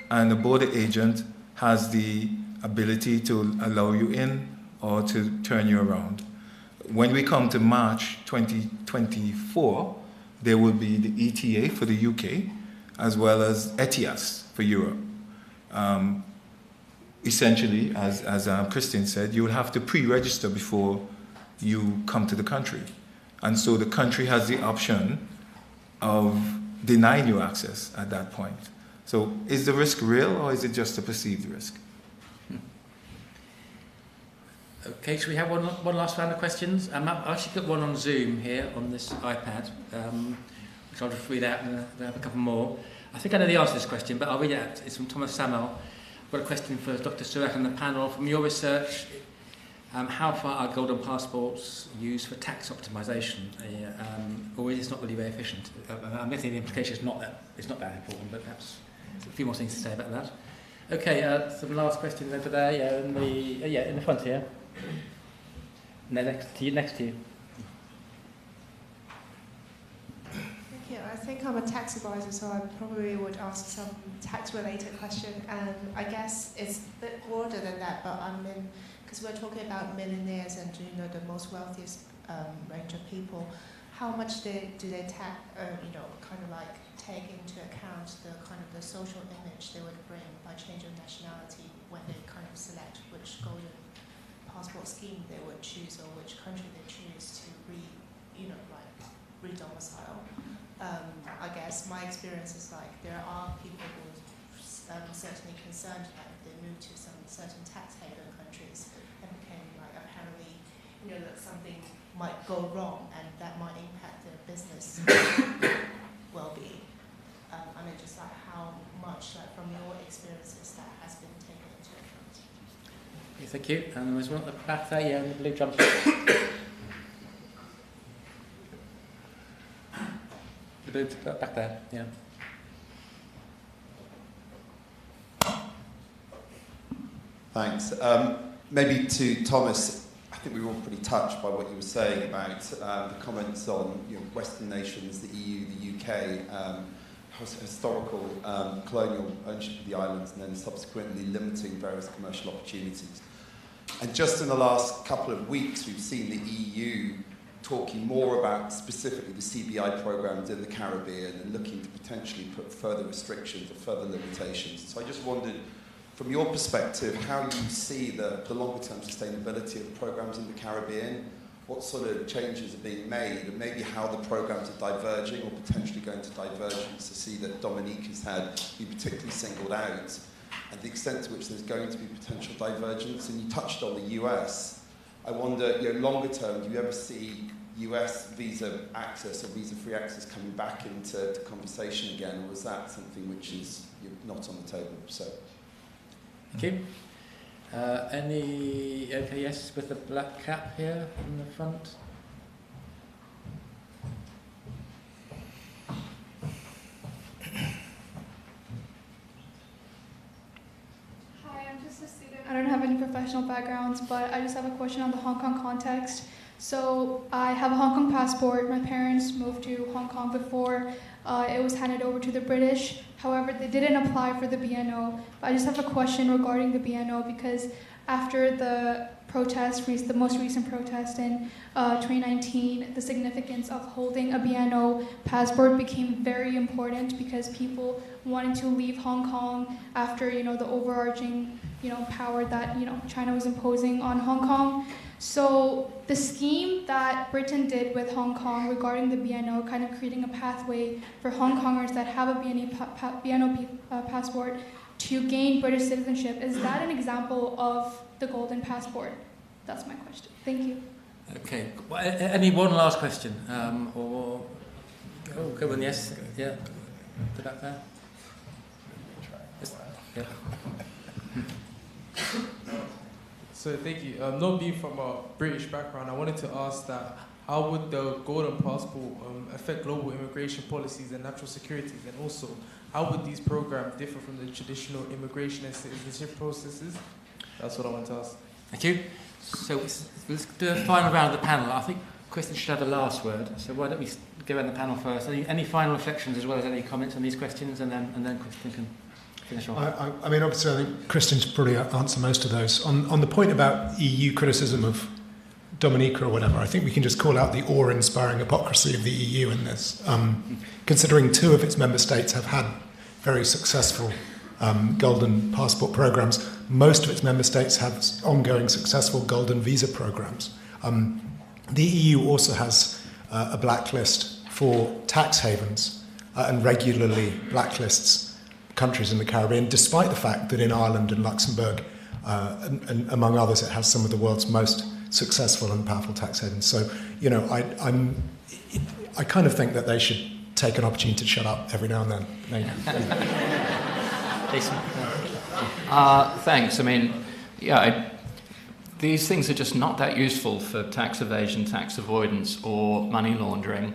and the border agent has the ability to allow you in or to turn you around. When we come to March 2024, there will be the ETA for the UK as well as ETIAS for Europe. Essentially, as Kristin said, you will have to pre-register before you come to the country. And so the country has the option of denying you access at that point. So is the risk real or is it just a perceived risk? Okay, so we have one last round of questions. I've actually got one on Zoom here on this iPad, which I'll just read out, and we'll have a couple more. I think I know the answer to this question, but I'll read it out. It's from Thomas Samuel. I've got a question for Dr. Surak and the panel. From your research, how far are golden passports used for tax optimisation? Or is it not really very efficient? I'm guessing the implication is not that important, but perhaps a few more things to say about that. Okay, some last questions over there. In the front here. No, next to you. Thank you. I think I'm a tax advisor, so I probably would ask some tax-related question. And I guess it's a bit broader than that, but because we're talking about millionaires and the most wealthiest range of people. How much do they take into account the social image they would bring by changing nationality when they kind of select which golden passport scheme they would choose or which country they choose to re-domicile. I guess my experience is there are people who are certainly concerned that if they move to some certain tax haven countries and became apparently that something might go wrong and that might impact their business well-being. I mean, just how much from your experiences that has been taken into account. Okay, thank you. And there's one at the back there, in the blue jumpsuit. The blue back there, yeah. Thanks. Maybe to Thomas, I think we were all pretty touched by what you were saying about the comments on Western nations, the EU, the UK, historical colonial ownership of the islands, and then subsequently limiting various commercial opportunities. And just in the last couple of weeks, we've seen the EU talking more about specifically the CBI programs in the Caribbean and looking to potentially put further restrictions or further limitations. So I just wondered, from your perspective, how you see the longer-term sustainability of the programs in the Caribbean, what sort of changes are being made, and maybe how the programs are diverging or potentially going to divergence. To see that Dominique has had been particularly singled out, and the extent to which there's going to be potential divergence. And you touched on the US. I wonder, longer term, do you ever see US visa access or visa-free access coming back into conversation again, or is that something which is not on the table? So, thank you. Okay, yes, with the black cap here in the front. Hi, I'm just a student. I don't have any professional backgrounds, but I just have a question on the Hong Kong context. So I have a Hong Kong passport. My parents moved to Hong Kong before it was handed over to the British. However, they didn't apply for the BNO. But I just have a question regarding the BNO, because after the protest, the most recent protest in 2019, the significance of holding a BNO passport became very important, because people wanted to leave Hong Kong after the overarching power that China was imposing on Hong Kong. So the scheme that Britain did with Hong Kong regarding the BNO, kind of creating a pathway for Hong Kongers that have a BNO passport to gain British citizenship, is that an example of the golden passport? That's my question. Thank you. Okay. Well, any one last question? Or good one. Yes. Yeah. To that there. Yeah. So thank you. Not being from a British background, I wanted to ask that how would the golden passport affect global immigration policies and national security, and also how would these programs differ from the traditional immigration and citizenship processes? That's what I want to ask. Thank you. So let's do a final round of the panel. I think Kristin should have the last word. So why don't we go around the panel first? Any final reflections as well as any comments on these questions, and then Kristin can finish off. I mean, obviously, I think Kristin's probably answer most of those. On the point about EU criticism of Dominica or whatever, I think we can just call out the awe-inspiring hypocrisy of the EU in this. Considering 2 of its member states have had very successful golden passport programs, most of its member states have ongoing successful golden visa programs. The EU also has a blacklist for tax havens and regularly blacklists countries in the Caribbean, despite the fact that in Ireland and Luxembourg, and among others, it has some of the world's most successful and powerful tax havens. So, I kind of think that they should take an opportunity to shut up every now and then. Thanks. I mean, these things are just not that useful for tax evasion, tax avoidance, or money laundering.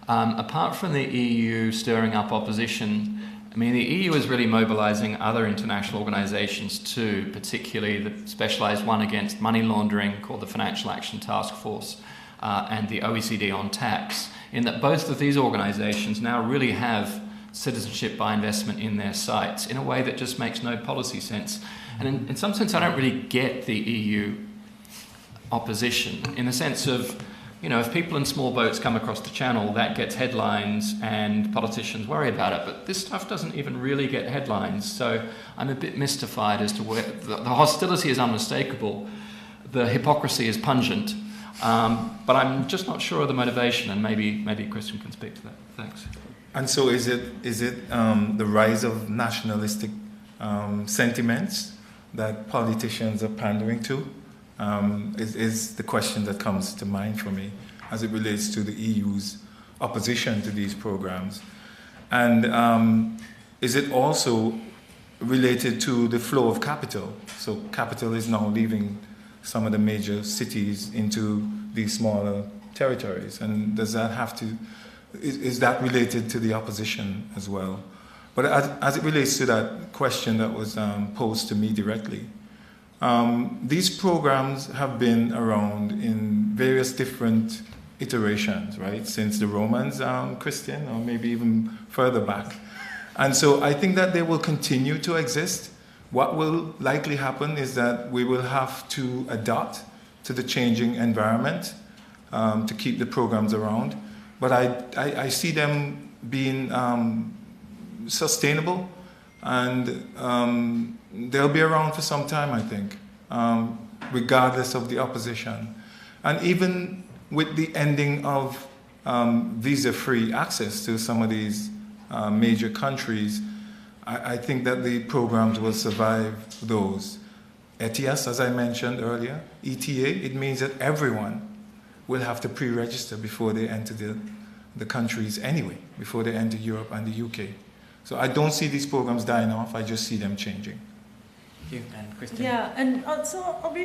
Apart from the EU stirring up opposition, I mean, the EU is really mobilizing other international organizations too, particularly the specialized one against money laundering called the Financial Action Task Force and the OECD on tax, in that both of these organizations now really have citizenship by investment in their sights in a way that just makes no policy sense. And in some sense, I don't really get the EU opposition in the sense of, if people in small boats come across the channel, that gets headlines and politicians worry about it. But this stuff doesn't even really get headlines. So I'm a bit mystified as to where the hostility is unmistakable. The hypocrisy is pungent. But I'm just not sure of the motivation, and maybe Kristin can speak to that. Thanks. And so is it the rise of nationalistic sentiments that politicians are pandering to? Is the question that comes to mind for me as it relates to the EU's opposition to these programs. And is it also related to the flow of capital? So capital is now leaving some of the major cities into these smaller territories. And does that have to, is that related to the opposition as well? But as it relates to that question that was posed to me directly, these programs have been around in various different iterations, right? Since the Romans, Kristin, or maybe even further back. And so I think that they will continue to exist, What will likely happen is that we will have to adapt to the changing environment to keep the programs around. But I see them being sustainable, and they'll be around for some time, I think, regardless of the opposition. And even with the ending of visa-free access to some of these major countries, I think that the programs will survive those. ETIAS, as I mentioned earlier, ETA, it means that everyone will have to pre-register before they enter the countries anyway, before they enter Europe and the UK. So I don't see these programs dying off, I just see them changing. Thank you. And Kristin? Yeah, and so I'll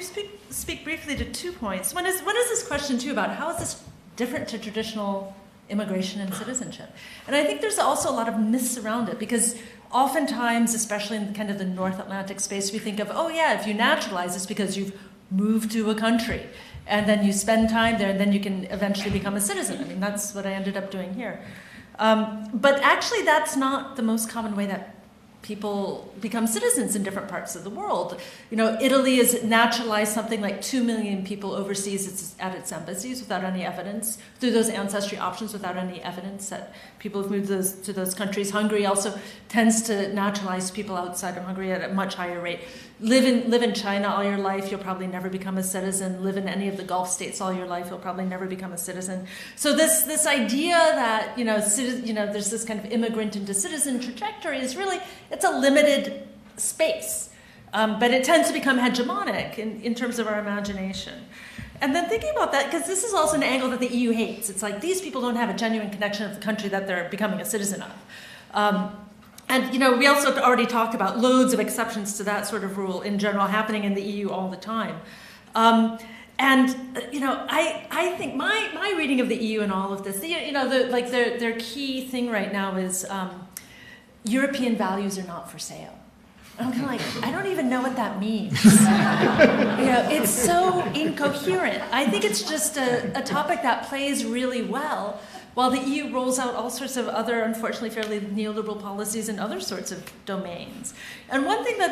speak briefly to 2 points. One is this question, too, about how is this different to traditional immigration and citizenship? And I think there's also a lot of myths around it, because oftentimes, especially in kind of the North Atlantic space, we think of, oh yeah, if you naturalize, it's because you've moved to a country, and then you spend time there, and then you can eventually become a citizen. I mean, that's what I ended up doing here. But actually, that's not the most common way that people become citizens in different parts of the world. You know, Italy has naturalized something like 2 million people overseas at its embassies without any evidence, through those ancestry options without any evidence that people have moved to those countries. Hungary also tends to naturalize people outside of Hungary at a much higher rate. Live in China all your life, you'll probably never become a citizen. Live in any of the Gulf states all your life, you'll probably never become a citizen. So this idea that there's this kind of immigrant into citizen trajectory is really, it's a limited space, but it tends to become hegemonic in terms of our imagination. And then thinking about that, because this is also an angle that the EU hates. It's like these people don't have a genuine connection of the country that they're becoming a citizen of. And we also already talked about loads of exceptions to that sort of rule in general happening in the EU all the time. I think my reading of the EU and all of this, their key thing right now is European values are not for sale. I'm kind of like, I don't even know what that means. It's so incoherent. I think it's just a topic that plays really well, while the EU rolls out all sorts of other, unfortunately, fairly neoliberal policies in other sorts of domains. And one thing that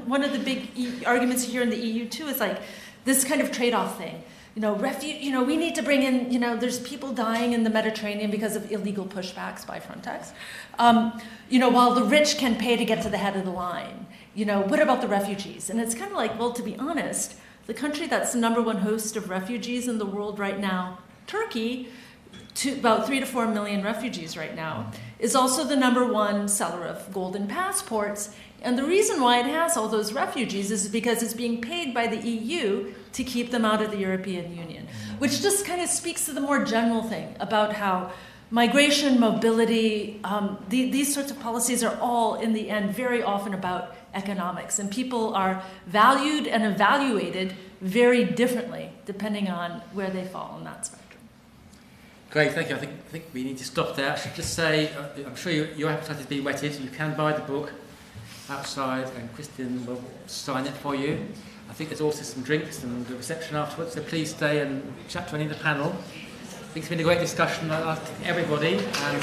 one of the big arguments here in the EU too is like this kind of trade-off thing. We need to bring in, there's people dying in the Mediterranean because of illegal pushbacks by Frontex. While the rich can pay to get to the head of the line. What about the refugees? And it's kind of like, well, to be honest, the country that's the #1 host of refugees in the world right now, Turkey, about 3 to 4 million refugees right now, is also the #1 seller of golden passports. And the reason why it has all those refugees is because it's being paid by the EU to keep them out of the European Union, which just kind of speaks to the more general thing about how migration, mobility, these sorts of policies are all, in the end, very often about economics. And people are valued and evaluated very differently depending on where they fall on that spectrum. Great, thank you. I think we need to stop there. I should just say, I'm sure your appetite has been whetted. You can buy the book outside, and Kristin will sign it for you. I think there's also some drinks and the reception afterwards, so please stay and chat to any of the panel. I think it's been a great discussion. I'd like to thank everybody. And